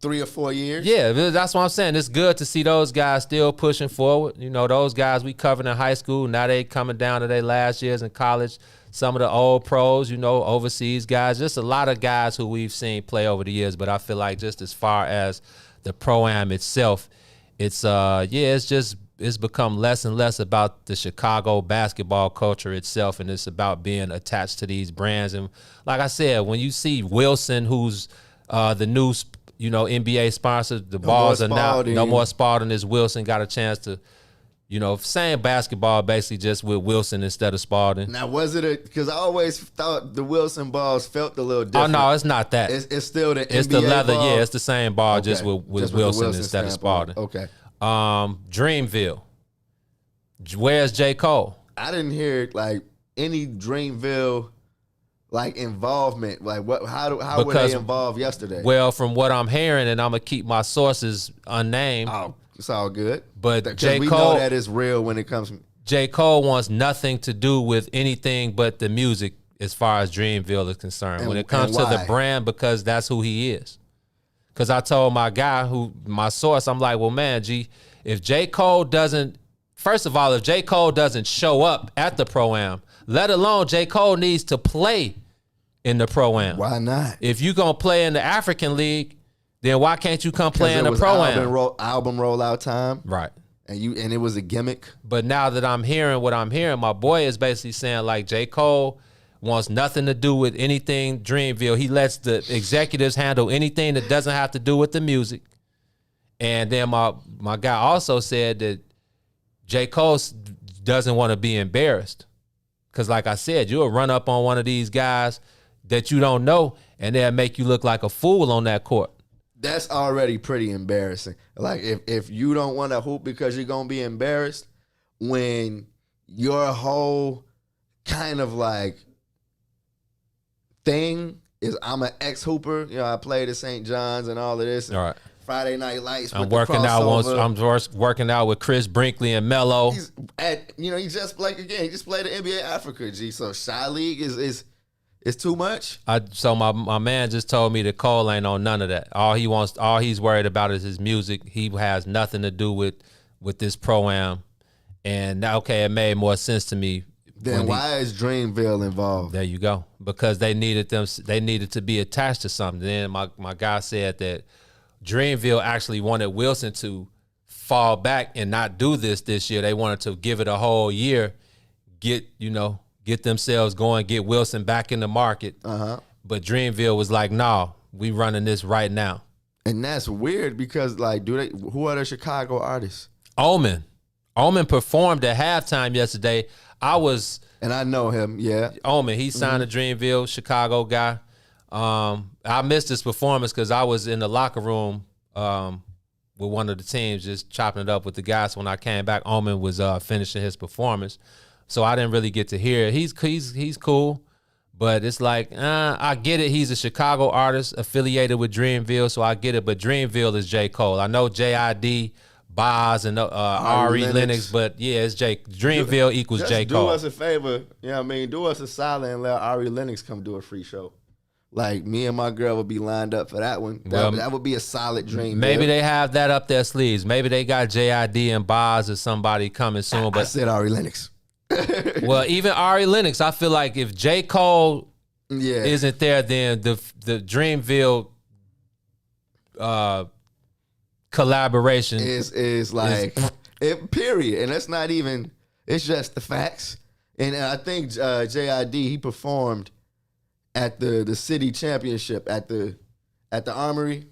3 or 4 years. Yeah, that's what I'm saying. It's good to see those guys still pushing forward. Those guys we covered in high school, now they coming down to their last years in college. Some of the old pros, overseas guys. Just a lot of guys who we've seen play over the years. But I feel like just as far as the Pro-Am itself, it's become less and less about the Chicago basketball culture itself, and it's about being attached to these brands. And like I said, when you see Wilson, who's the new NBA sponsor, the balls are now no more Spalding. Is Wilson got a chance to, saying basketball basically just with Wilson instead of Spalding. Now, was it because I always thought the Wilson balls felt a little different. Oh no, it's not that. It's still the NBA It's the leather, ball. Yeah, it's the same ball, just with Wilson instead of Spalding. Okay. Dreamville. Where's J. Cole? I didn't hear any Dreamville involvement. How were they involved yesterday? Well, from what I'm hearing, and I'm gonna keep my sources unnamed. Oh, it's all good. But J. we Cole, know that is real when it comes. J. Cole wants nothing to do with anything but the music as far as Dreamville is concerned. When it comes to the brand, because that's who he is. Because I told my source, I'm like, well, man, if J. Cole doesn't, first of all, if J. Cole doesn't show up at the Pro-Am, let alone J. Cole needs to play in the Pro-Am. Why not? If you're going to play in the African League, then why can't you come play in the Pro-Am? Album rollout time. Right. And it was a gimmick. But now that I'm hearing what I'm hearing, my boy is basically saying J. Cole wants nothing to do with anything Dreamville. He lets the executives handle anything that doesn't have to do with the music. And then my guy also said that J. Cole doesn't want to be embarrassed. Because like I said, you'll run up on one of these guys that you don't know, and they'll make you look like a fool on that court. That's already pretty embarrassing. If you don't want to hoop because you're going to be embarrassed, when your whole kind of thing is I'm an ex-hooper. I played at St. John's and all of this. All right. Friday Night Lights. I'm working out with Chris Brinkley and Melo. He just played the NBA Africa, G. So Shy League is too much. So my man just told me that Cole ain't on none of that. All he's worried about is his music. He has nothing to do with this Pro-Am. And okay, it made more sense to me Then why is Dreamville involved? There you go. Because they needed to be attached to something. Then my guy said that Dreamville actually wanted Wilson to fall back and not do this year. They wanted to give it a whole year, get themselves going, get Wilson back in the market. But Dreamville was like, no, we running this right now. And that's weird because who are the Chicago artists? Omen performed at halftime yesterday. And I know him, yeah. Omen, he signed to Dreamville, Chicago guy. I missed his performance because I was in the locker room with one of the teams just chopping it up with the guys. So when I came back, Omen was finishing his performance. So I didn't really get to hear it. He's cool, but it's like, I get it. He's a Chicago artist affiliated with Dreamville, so I get it. But Dreamville is J. Cole. I know J.I.D., Boz, and Ari Lennox, but yeah, it's Dreamville equals J. Cole. Do us a favor, do us a solid and let Ari Lennox come do a free show. Like, me and my girl would be lined up for that one. That would be a solid dream. Maybe they have that up their sleeves. Maybe they got J.I.D. and Boz or somebody coming soon. But I said Ari Lennox. Well, even Ari Lennox, I feel like if J. Cole isn't there, then the Dreamville collaboration is like period. And that's not even, it's just the facts. And I think J.I.D. he performed at the city championship at the Armory.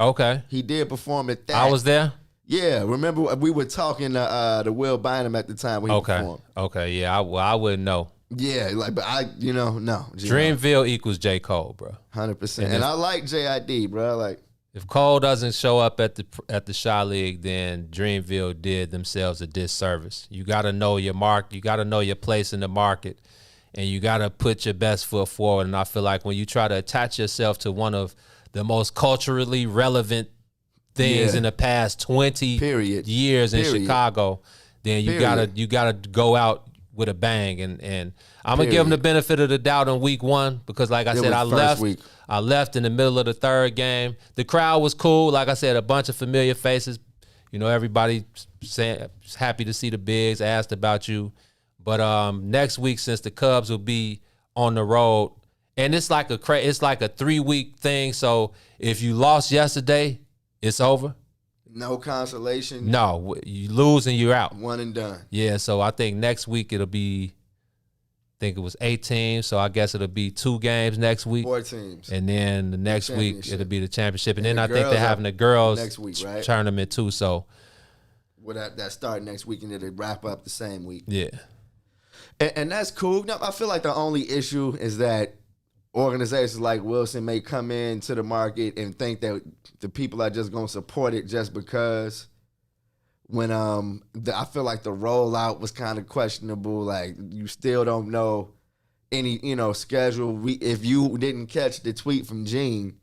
Okay. He did perform at that. I was there? Yeah. Remember we were talking to Will Bynum at the time when he performed. Okay, yeah. I wouldn't know. Yeah, but no. Dreamville equals J. Cole, bro. 100%. And I like J.I.D., bro. If Cole doesn't show up at the Shy League, then Dreamville did themselves a disservice. You got to know your mark. You got to know your place in the market, and you got to put your best foot forward. And I feel like when you try to attach yourself to one of the most culturally relevant things in the past 20 years in Chicago, then you gotta go out with a bang. And I'm gonna give them the benefit of the doubt in week one because, like I said, I left in the middle of the third game. The crowd was cool. Like I said, a bunch of familiar faces. Everybody saying happy to see the Bigs. Asked about you, but next week, since the Cubs will be on the road, and it's like a 3-week thing. So if you lost yesterday, it's over. No consolation. No, you lose and you're out. One and done. Yeah, so I think next week it'll be, I think it was 8 teams, so I guess it'll be 2 games next week. 4 teams. And then the next week it'll be the championship. And then I think they're having the girls next week, right? tournament too. So that start next week and then they wrap up the same week. Yeah. And that's cool. No, I feel like the only issue is that organizations like Wilson may come into the market and think that the people are just going to support it just because when I feel like the rollout was kind of questionable. Like, you still don't know any, schedule. If you didn't catch the tweet from Gene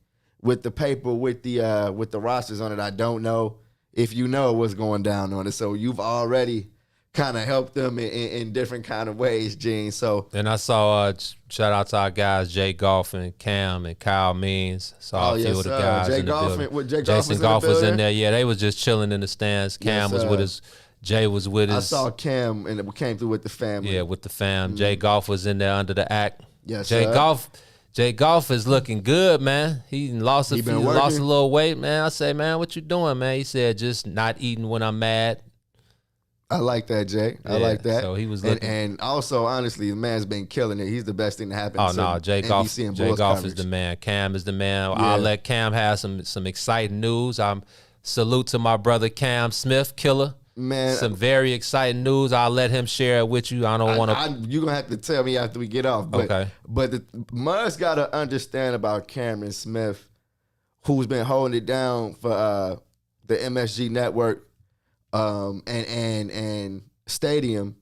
with the paper with the rosters on it, I don't know if you know what's going down on it. So you've already kind of helped them in different kind of ways, Gene. So then I saw shout out to our guys Jay Goff and Cam and Kyle Means. Saw a few of the guys in the building. Jason Goff was in there. Yeah, they was just chilling in the stands. Cam was with us. Jay was with us. I saw Cam and it came through with the family. Yeah, with the fam. Jay Goff was in there under the act. Yes, Jay Goff is looking good, man. He lost a little weight, man. I say, man, what you doing, man? He said, just not eating when I'm mad. I like that, Jay. I like that. So he was looking. And also, honestly, the man's been killing it. He's the best thing to happen to NBC Jay and Goff coverage. is the man. Cam is the man. Yeah. I'll let Cam have some exciting news. Salute to my brother Cam Smith, killer. Man, some very exciting news. I'll let him share it with you. I don't want to. You're going to have to tell me after we get off. But, okay. But Mud's got to understand about Cameron Smith, who's been holding it down for the MSG network. And Stadium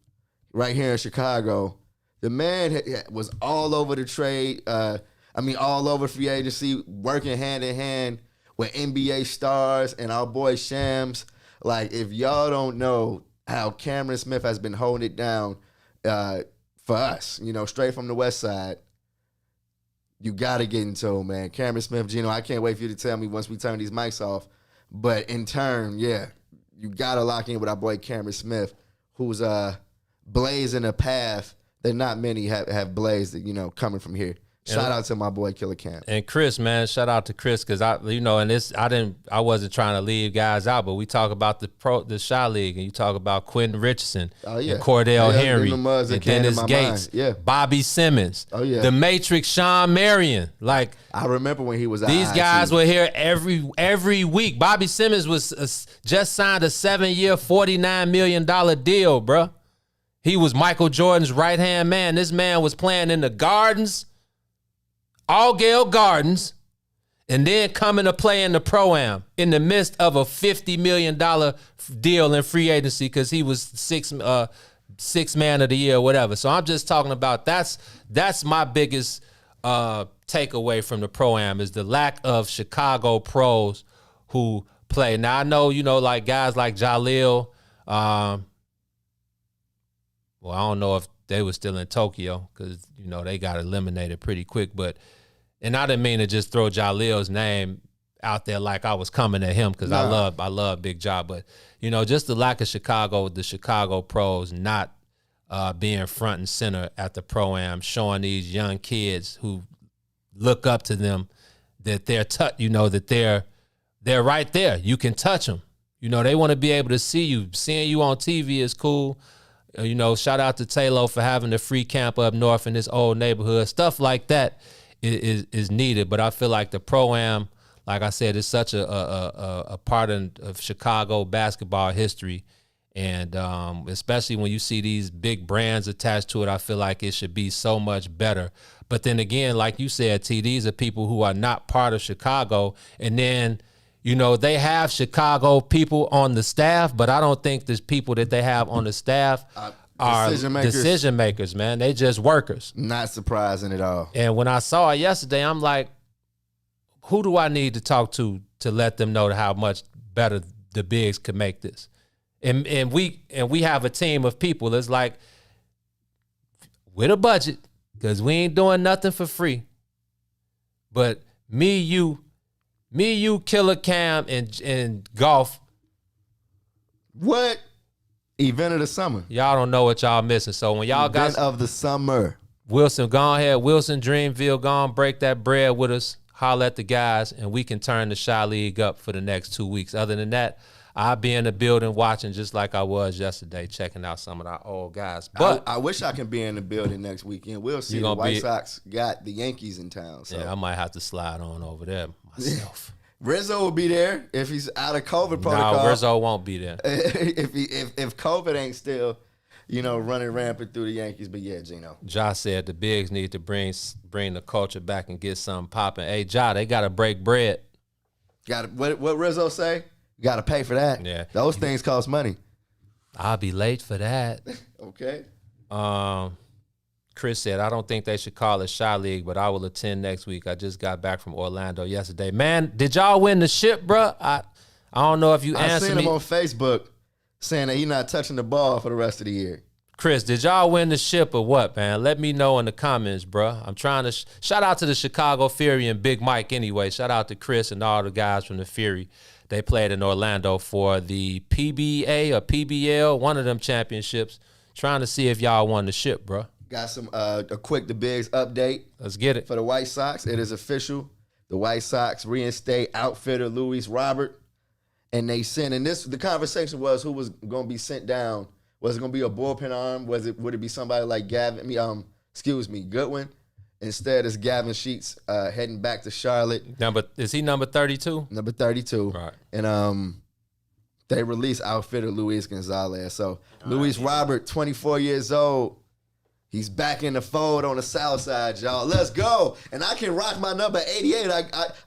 right here in Chicago. The man was all over the trade. All over free agency, working hand in hand with NBA stars and our boy Shams. Like, if y'all don't know how Cameron Smith has been holding it down for us, straight from the West Side, you got to get into it, man. Cameron Smith, Gino, I can't wait for you to tell me once we turn these mics off. But in turn, you got to lock in with our boy Cameron Smith, who's blazing a path not many have blazed, coming from here. Shout out to my boy Killer Cam. And Chris, man, shout out to Chris, because I wasn't trying to leave guys out, but we talk about the Shy League, and you talk about Quentin Richardson, and Cordell Henry, and Dennis Gates, Bobby Simmons, the Matrix, Sean Marion. Like, I remember when he was out. These guys were here every week. Bobby Simmons was just signed a 7-year, $49 million deal, bro. He was Michael Jordan's right-hand man. This man was playing in the Gardens, Allgale Gardens, and then coming to play in the Pro-Am in the midst of a $50 million deal in free agency because he was six man of the year or whatever. So I'm just talking about that's my biggest takeaway from the Pro-Am is the lack of Chicago pros who play. Now I know, like guys like Jaleel, well, I don't know if they were still in Tokyo because, they got eliminated pretty quick. And I didn't mean to just throw Jaleel's name out there like I was coming at him because I love Big Ja. But, just the lack of the Chicago pros not being front and center at the Pro-Am, showing these young kids who look up to them that they're right there. You can touch them. They want to be able to see you. Seeing you on TV is cool. Shout out to Taylor for having the free camp up north in this old neighborhood. Stuff like that is needed. But I feel like the Pro-Am, like I said, is such a part of Chicago basketball history. And especially when you see these big brands attached to it, I feel like it should be so much better. But then again, like you said, T, these are people who are not part of Chicago. And then, they have Chicago people on the staff, but I don't think the people that they have on the staff are decision makers, man. They just workers. Not surprising at all. And when I saw it yesterday, I'm like, who do I need to talk to let them know how much better the bigs could make this? And we have a team of people that's like, with a budget, because we ain't doing nothing for free. But me, you, Killer Cam, and Golf. What? Event of the summer. Y'all don't know what y'all missing. So when y'all got event of the summer. Wilson, go ahead. Wilson, Dreamville, go on, break that bread with us. Holler at the guys, and we can turn the Shy League up for the next 2 weeks. Other than that, I'll be in the building watching just like I was yesterday, checking out some of our old guys. But I wish I can be in the building next weekend. We'll see. The White Sox got the Yankees in town. So. Yeah, I might have to slide on over there myself. Rizzo will be there if he's out of COVID protocol. No, Rizzo won't be there. if COVID ain't still, running rampant through the Yankees. But yeah, Gino. Ja said the bigs need to bring the culture back and get something popping. Hey, Ja, they got to break bread. What Rizzo say? You got to pay for that. Yeah. Those things cost money. I'll be late for that. Okay. Chris said, I don't think they should call it Shy League, but I will attend next week. I just got back from Orlando yesterday. Man, did y'all win the ship, bro? I don't know if you answered me. I seen him on Facebook saying that he's not touching the ball for the rest of the year. Chris, did y'all win the ship or what, man? Let me know in the comments, bro. I'm trying to shout out to the Chicago Fury and Big Mike anyway. Shout out to Chris and all the guys from the Fury. They played in Orlando for the PBA or PBL, one of them championships. Trying to see if y'all won the ship, bro. Got some a quick the Bigs update. Let's get it. For the White Sox, it is official. The White Sox reinstate outfitter Luis Robert, and they sent. And the conversation was who was going to be sent down. Was it going to be a bullpen arm? Would it be somebody like Goodwin? Instead, it's Gavin Sheets heading back to Charlotte. Is he number 32? Number 32. Right. And they released outfitter Luis Gonzalez. So Luis Robert, 24 years old. He's back in the fold on the south side, y'all. Let's go. And I can rock my number 88.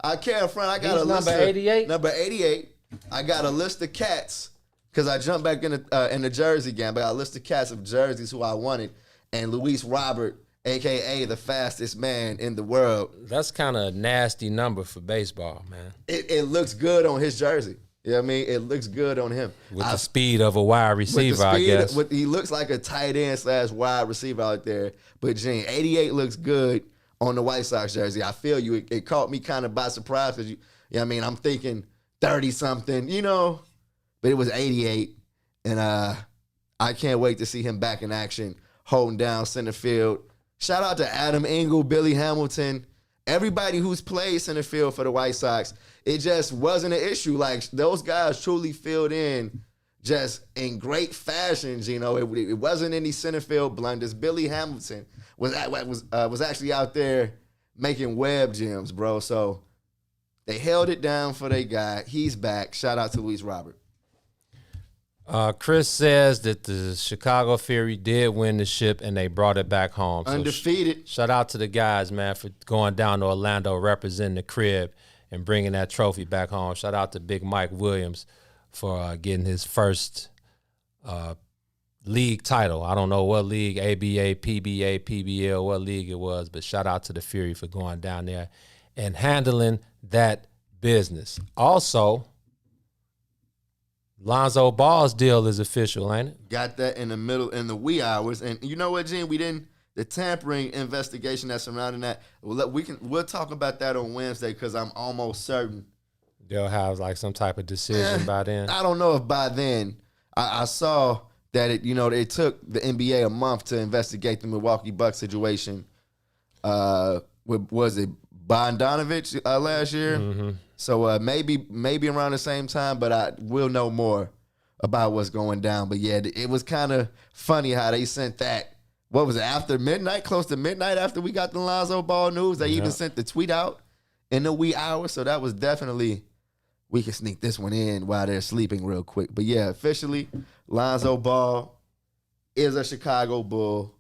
I can't front. I got a list number 88? Number 88. I got a list of cats because I jumped back in the jersey game. But I got a list of cats of jerseys who I wanted. And Luis Robert, a.k.a. the fastest man in the world. That's kind of a nasty number for baseball, man. It looks good on his jersey. You know what I mean? It looks good on him. With the speed of a wide receiver, I guess. He looks like a tight end / wide receiver out there. But, Gene, 88 looks good on the White Sox jersey. I feel you. It caught me kind of by surprise because, you know what I mean? I'm thinking 30-something, But it was 88. And I can't wait to see him back in action. holding down center field. Shout out to Adam Engel, Billy Hamilton, everybody who's played center field for the White Sox. It just wasn't an issue. Like, those guys truly filled in just in great fashion, Gino. It wasn't any center field blunders. Billy Hamilton was actually out there making web gems, bro. So they held it down for their guy. He's back. Shout out to Luis Robert. Chris says that the Chicago Fury did win the ship and they brought it back home. Undefeated. So shout out to the guys, man, for going down to Orlando, representing the crib and bringing that trophy back home. Shout out to Big Mike Williams for getting his first league title. I don't know what league, ABA, PBA, PBL, what league it was, but shout out to the Fury for going down there and handling that business. Also, Lonzo Ball's deal is official, ain't it? Got that in the wee hours. And you know what, Gene? The tampering investigation that's surrounding that, we'll talk about that on Wednesday, because I'm almost certain they'll have like some type of decision by then. I don't know if by then. I saw that it took the NBA a month to investigate the Milwaukee Bucks situation. Was it Bogdanovich last year? Mm-hmm. So maybe around the same time, but I will know more about what's going down. But yeah, it was kind of funny how they sent that. What was it, after midnight, close to midnight after we got the Lonzo Ball news? They even sent the tweet out in the wee hours. So that was definitely, we can sneak this one in while they're sleeping real quick. But yeah, officially, Lonzo Ball is a Chicago Bull.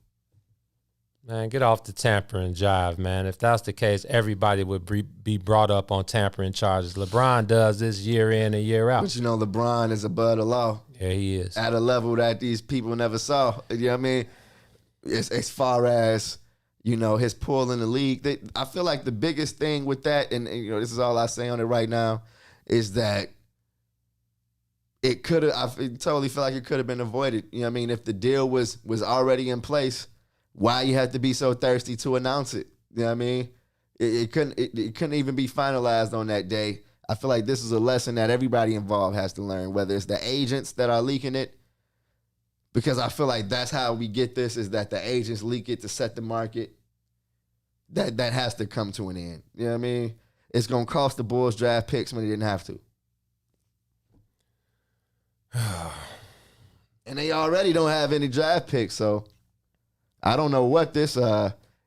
Man, get off the tampering jive, man. If that's the case, everybody would be brought up on tampering charges. LeBron does this year in and year out. But LeBron is above the law. Yeah, he is. At a level that these people never saw. You know what I mean? As far as, his pull in the league. I feel like the biggest thing with that, and this is all I say on it right now, is that I totally feel like it could have been avoided. You know what I mean? If the deal was already in place, why you had to be so thirsty to announce it? You know what I mean? It couldn't even be finalized on that day. I feel like this is a lesson that everybody involved has to learn, whether it's the agents that are leaking it, because I feel like that's how we get this, is that the agents leak it to set the market. That has to come to an end. You know what I mean? It's going to cost the Bulls draft picks when they didn't have to. And they already don't have any draft picks, so I don't know what this,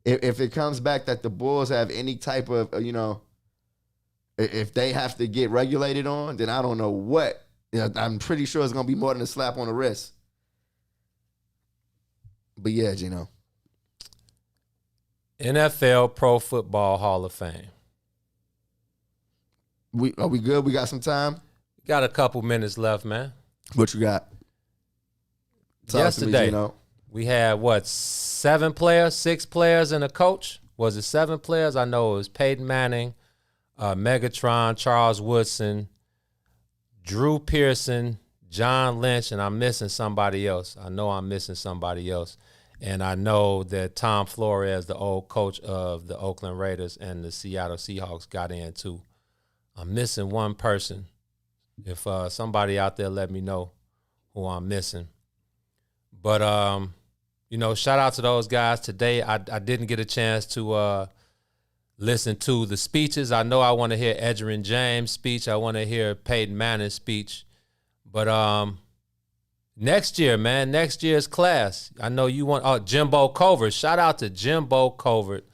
if it comes back that the Bulls have any type of, if they have to get regulated on, then I don't know what. I'm pretty sure it's going to be more than a slap on the wrist. But yeah, Gino. NFL Pro Football Hall of Fame. Are we good? We got some time? Got a couple minutes left, man. What you got? Yesterday, we had, 6 players and a coach? Was it 7 players? I know it was Peyton Manning, Megatron, Charles Woodson, Drew Pearson, John Lynch, and I'm missing somebody else. I know I'm missing somebody else. And I know that Tom Flores, the old coach of the Oakland Raiders and the Seattle Seahawks, got in too. I'm missing one person. If somebody out there let me know who I'm missing. But, shout out to those guys. Today, I didn't get a chance to listen to the speeches. I know I want to hear Edgerrin James' speech. I want to hear Peyton Manning's speech. But next year, man, next year's class, I know you want Jimbo Covert. Shout out to Jimbo Covert,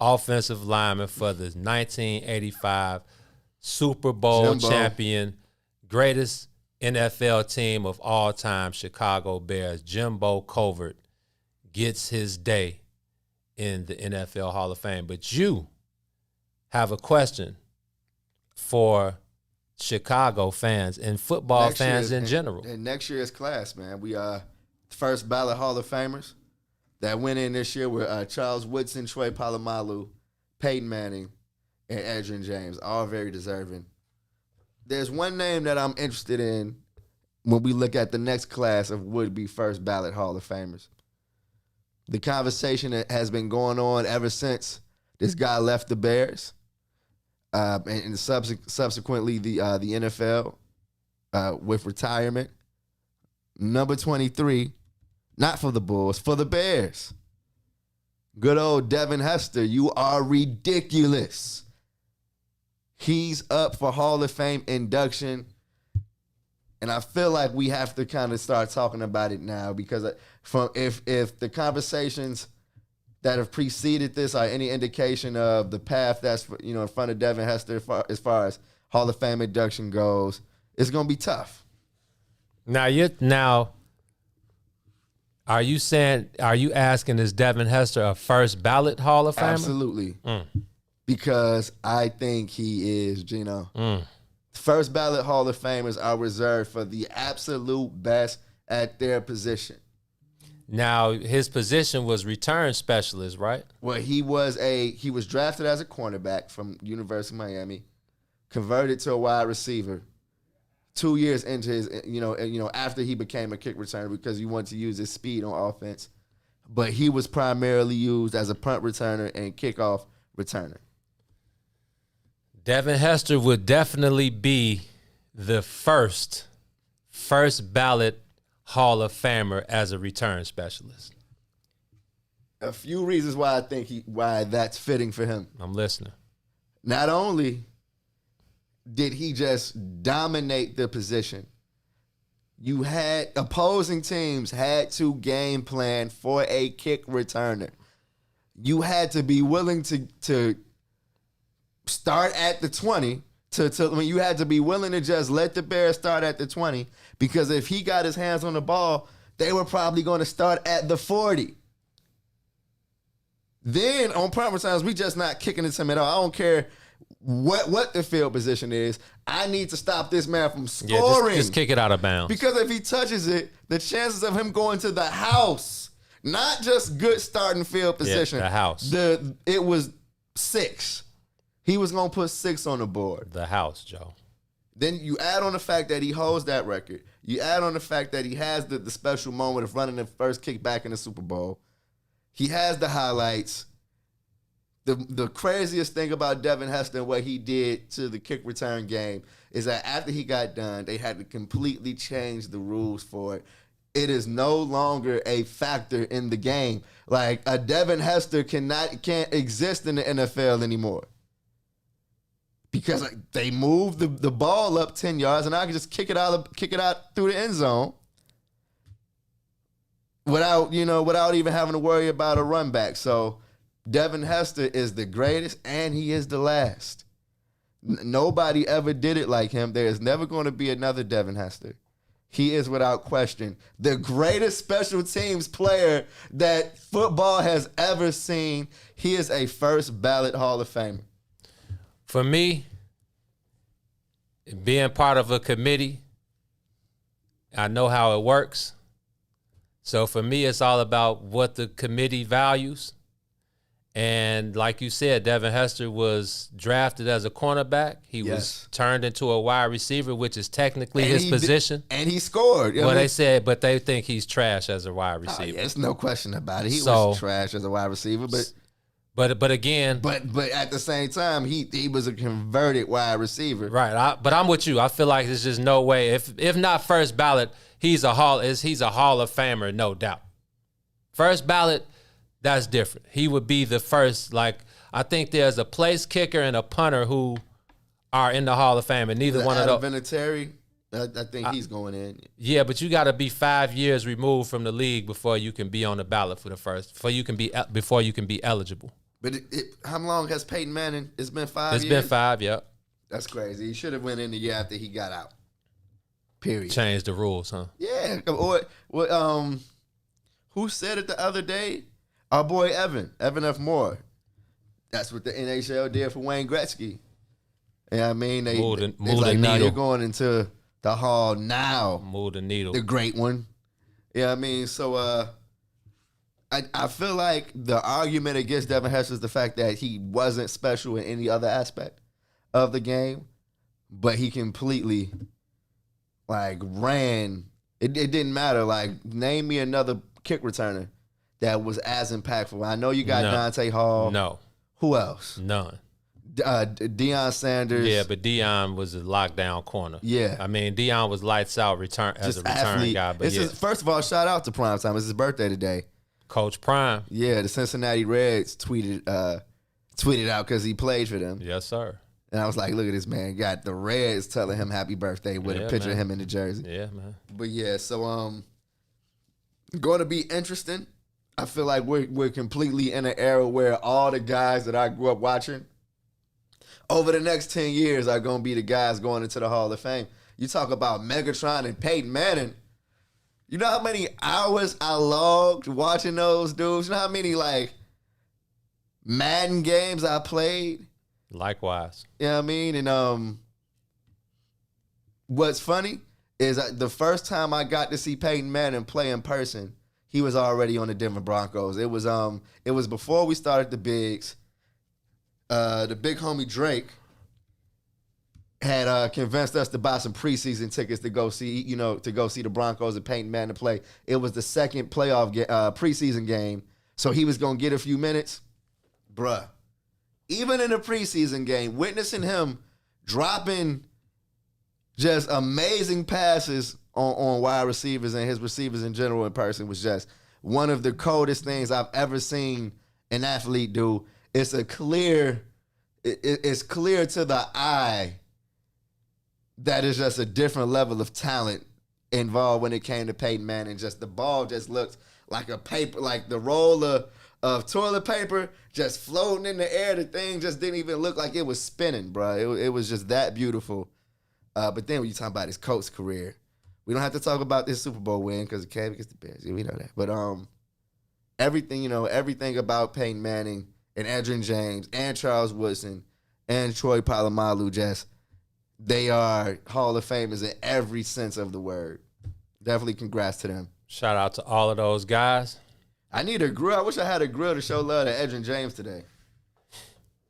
offensive lineman for the 1985 Super Bowl champion, greatest NFL team of all time, Chicago Bears. Jimbo Covert gets his day in the NFL Hall of Fame. But you have a question for Chicago fans and football fans in general. And next year's class, man. We first ballot Hall of Famers that went in this year were Charles Woodson, Troy Polamalu, Peyton Manning, and Edgerrin James, all very deserving. There's one name that I'm interested in when we look at the next class of would-be first ballot Hall of Famers. The conversation that has been going on ever since this guy left the Bears, and subsequently the NFL with retirement. Number 23, Not for the Bulls, for the Bears. Good old Devin Hester, you are ridiculous. He's up for Hall of Fame induction. And I feel like we have to kind of start talking about it now, because if the conversations that have preceded this are any indication of the path that's in front of Devin Hester as far as Hall of Fame induction goes, it's going to be tough. Now, are you asking, is Devin Hester a first ballot Hall of Famer? Absolutely. Because I think he is, Gino. First ballot Hall of Famers are reserved for the absolute best at their position. Now, his position was return specialist, right? Well, he was drafted as a cornerback from University of Miami, converted to a wide receiver 2 years into his, after he became a kick returner, because you want to use his speed on offense. But he was primarily used as a punt returner and kickoff returner. Devin Hester would definitely be the first ballot Hall of Famer as a return specialist. A few reasons why I think why that's fitting for him. I'm listening. Not only did he just dominate the position, you had opposing teams had to game plan for a kick returner. You had to be willing to start at the 20 when you had to be willing to just let the Bears start at the 20, because if he got his hands on the ball, they were probably going to start at the 40. Then on punt returns, we just not kicking it to him at all. I don't care what the field position is. I need to stop this man from scoring. Yeah, just kick it out of bounds. Because if he touches it, the chances of him going to the house, not just good starting field position. Yeah, the house. It was 6. He was going to put 6 on the board. The house, Joe. Then you add on the fact that he holds that record. You add on the fact that he has the special moment of running the first kick back in the Super Bowl. He has the highlights. The craziest thing about Devin Hester and what he did to the kick return game is that after he got done, they had to completely change the rules for it. It is no longer a factor in the game. Like, a Devin Hester can't exist in the NFL anymore. Because they moved the ball up 10 yards, and I can just kick it out through the end zone without even having to worry about a run back. So Devin Hester is the greatest, and he is the last. Nobody ever did it like him. There is never going to be another Devin Hester. He is, without question, the greatest special teams player that football has ever seen. He is a first ballot Hall of Famer. For me, being part of a committee, I know how it works. So for me, it's all about what the committee values. And like you said, Devin Hester was drafted as a cornerback. He was turned into a wide receiver, which is technically his position. And he scored. Well, they said, but they think he's trash as a wide receiver. There's no question about it. He was trash as a wide receiver, But again, but at the same time, he was a converted wide receiver. Right. But I'm with you. I feel like there's just no way. If not first ballot, he's a Hall of Famer, no doubt. First ballot, that's different. He would be the first. Like, I think there's a place kicker and a punter who are in the Hall of Fame, and neither one of those. Vinatieri, I think he's going in. Yeah, but you got to be 5 years removed from the league before you can be on the ballot for the first. Before you can be eligible. But how long has Peyton Manning? It's been 5 years? It's been 5, yep. That's crazy. He should have went in the year after he got out. Period. Changed the rules, huh? Yeah. Who said it the other day? Our boy Evan F. Moore. That's what the NHL did for Wayne Gretzky. Yeah, I mean, they like, now you're going into the Hall now. Move the needle. The great one. Yeah, I mean, so I feel like the argument against Devin Hester is the fact that he wasn't special in any other aspect of the game, but he completely, ran. It didn't matter. Name me another kick returner that was as impactful. I know you got Dante Hall. No. Who else? None. Deion Sanders. Yeah, but Deion was a lockdown corner. Yeah. I mean, Deion was lights out as a return guy. But First of all, shout out to Primetime. It's his birthday today. Coach Prime. Yeah, the Cincinnati Reds tweeted out because he played for them. Yes, sir. And I was like, look at this man. Got the Reds telling him happy birthday with a picture of him in the jersey. Yeah, man. But yeah, so going to be interesting. I feel like we're completely in an era where all the guys that I grew up watching over the next 10 years are going to be the guys going into the Hall of Fame. You talk about Megatron and Peyton Manning. You know how many hours I logged watching those dudes? You know how many, like, Madden games I played? Likewise. You know what I mean? And what's funny is the first time I got to see Peyton Manning play in person, he was already on the Denver Broncos. It was before we started the Bigs. The big homie Drake had convinced us to buy some preseason tickets to go see the Broncos and Peyton Manning play. It was the second preseason game, so he was gonna get a few minutes, bruh. Even in a preseason game, witnessing him dropping just amazing passes on wide receivers and his receivers in general in person was just one of the coldest things I've ever seen an athlete do. It's clear to the eye that is just a different level of talent involved when it came to Peyton Manning. Just the ball just looked like a paper, like the roll of toilet paper just floating in the air. The thing just didn't even look like it was spinning, bro. It was just that beautiful. But then when you talk about his coach career, we don't have to talk about this Super Bowl win because it came against the Bears. Yeah, we know that. But everything about Peyton Manning and Edgerrin James and Charles Woodson and Troy Polamalu, they are Hall of Famers in every sense of the word. Definitely congrats to them. Shout out to all of those guys. I need a grill. I wish I had a grill to show love to Edgerrin James today.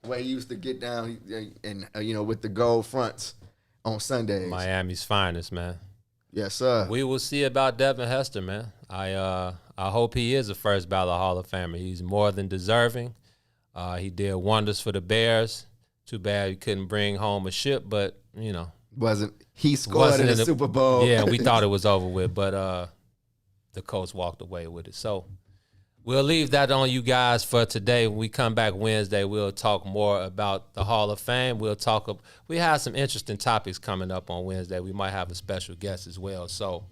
The way he used to get down and with the gold fronts on Sundays. Miami's finest, man. Yes, sir. We will see about Devin Hester, man. I hope he is a first ballot Hall of Famer. He's more than deserving. He did wonders for the Bears. Too bad he couldn't bring home a ship, but he scored in the Super Bowl. Yeah, we thought it was over with, but the coach walked away with it. So we'll leave that on you guys for today. When we come back Wednesday, we'll talk more about the Hall of Fame. We have some interesting topics coming up on Wednesday. We might have a special guest as well. So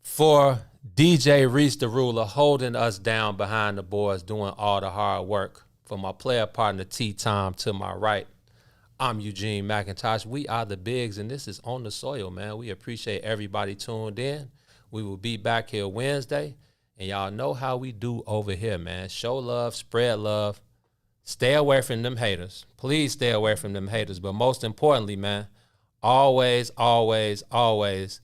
for DJ Reese the Ruler holding us down behind the boards, doing all the hard work, for my player partner T-Tom to my right, I'm Eugene McIntosh. We are the Bigs, and this is On the Soil, man. We appreciate everybody tuned in. We will be back here Wednesday. And y'all know how we do over here, man. Show love, spread love. Stay away from them haters. Please stay away from them haters. But most importantly, man, always, always, always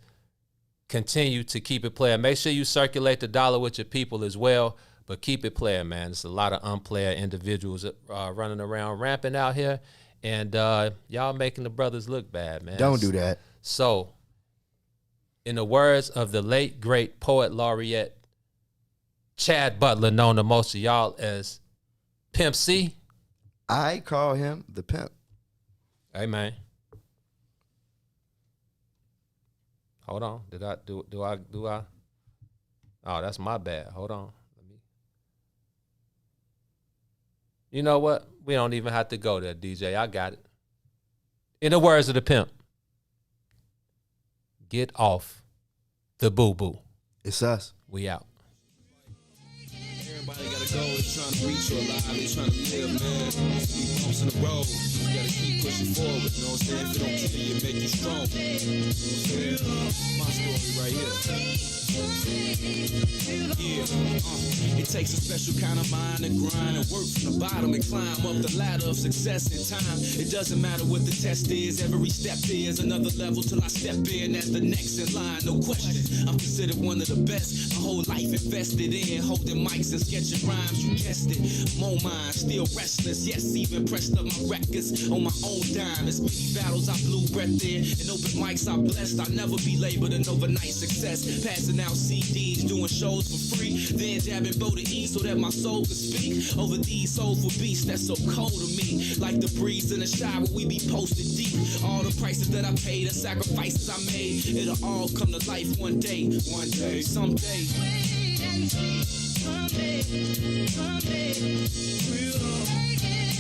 continue to keep it playing. Make sure you circulate the dollar with your people as well. But keep it playing, man. There's a lot of unplayer individuals running around ramping out here. And y'all making the brothers look bad, man. Don't do that. So, in the words of the late, great poet laureate, Chad Butler, known to most of y'all as Pimp C. I call him the pimp. Hey, man. Hold on. Did I do I? Oh, that's my bad. Hold on. You know what? We don't even have to go there, DJ. I got it. In the words of the pimp, get off the boo-boo. It's us. We out. Everybody got a goal, they're trying to reach your life, they're trying to live, man. Keep bumps in the road, you gotta keep pushing forward, you know what I'm saying? If it don't kill you, it make you strong. You know what I'm saying? My story right here. Yeah, it takes a special kind of mind to grind and work from the bottom and climb up the ladder of success in time. It doesn't matter what the test is, every step is another level till I step in as the next in line, no question. I'm considered one of the best, my whole life invested in, holding mics and sketching rhymes, you guessed it. More mind, still restless, yes, even pressed up my records on my own dime. As many battles I blew breath in, and open mics I blessed, I'll never be labeled an overnight success. Passing out CDs, doing shows for free, then jabbing Bo to E so that my soul could speak over these soulful beats that's so cold to me. Like the breeze in the shower, we be posted deep. All the prices that I paid, the sacrifices I made, it'll all come to life one day, someday. Wait and see, someday, we'll all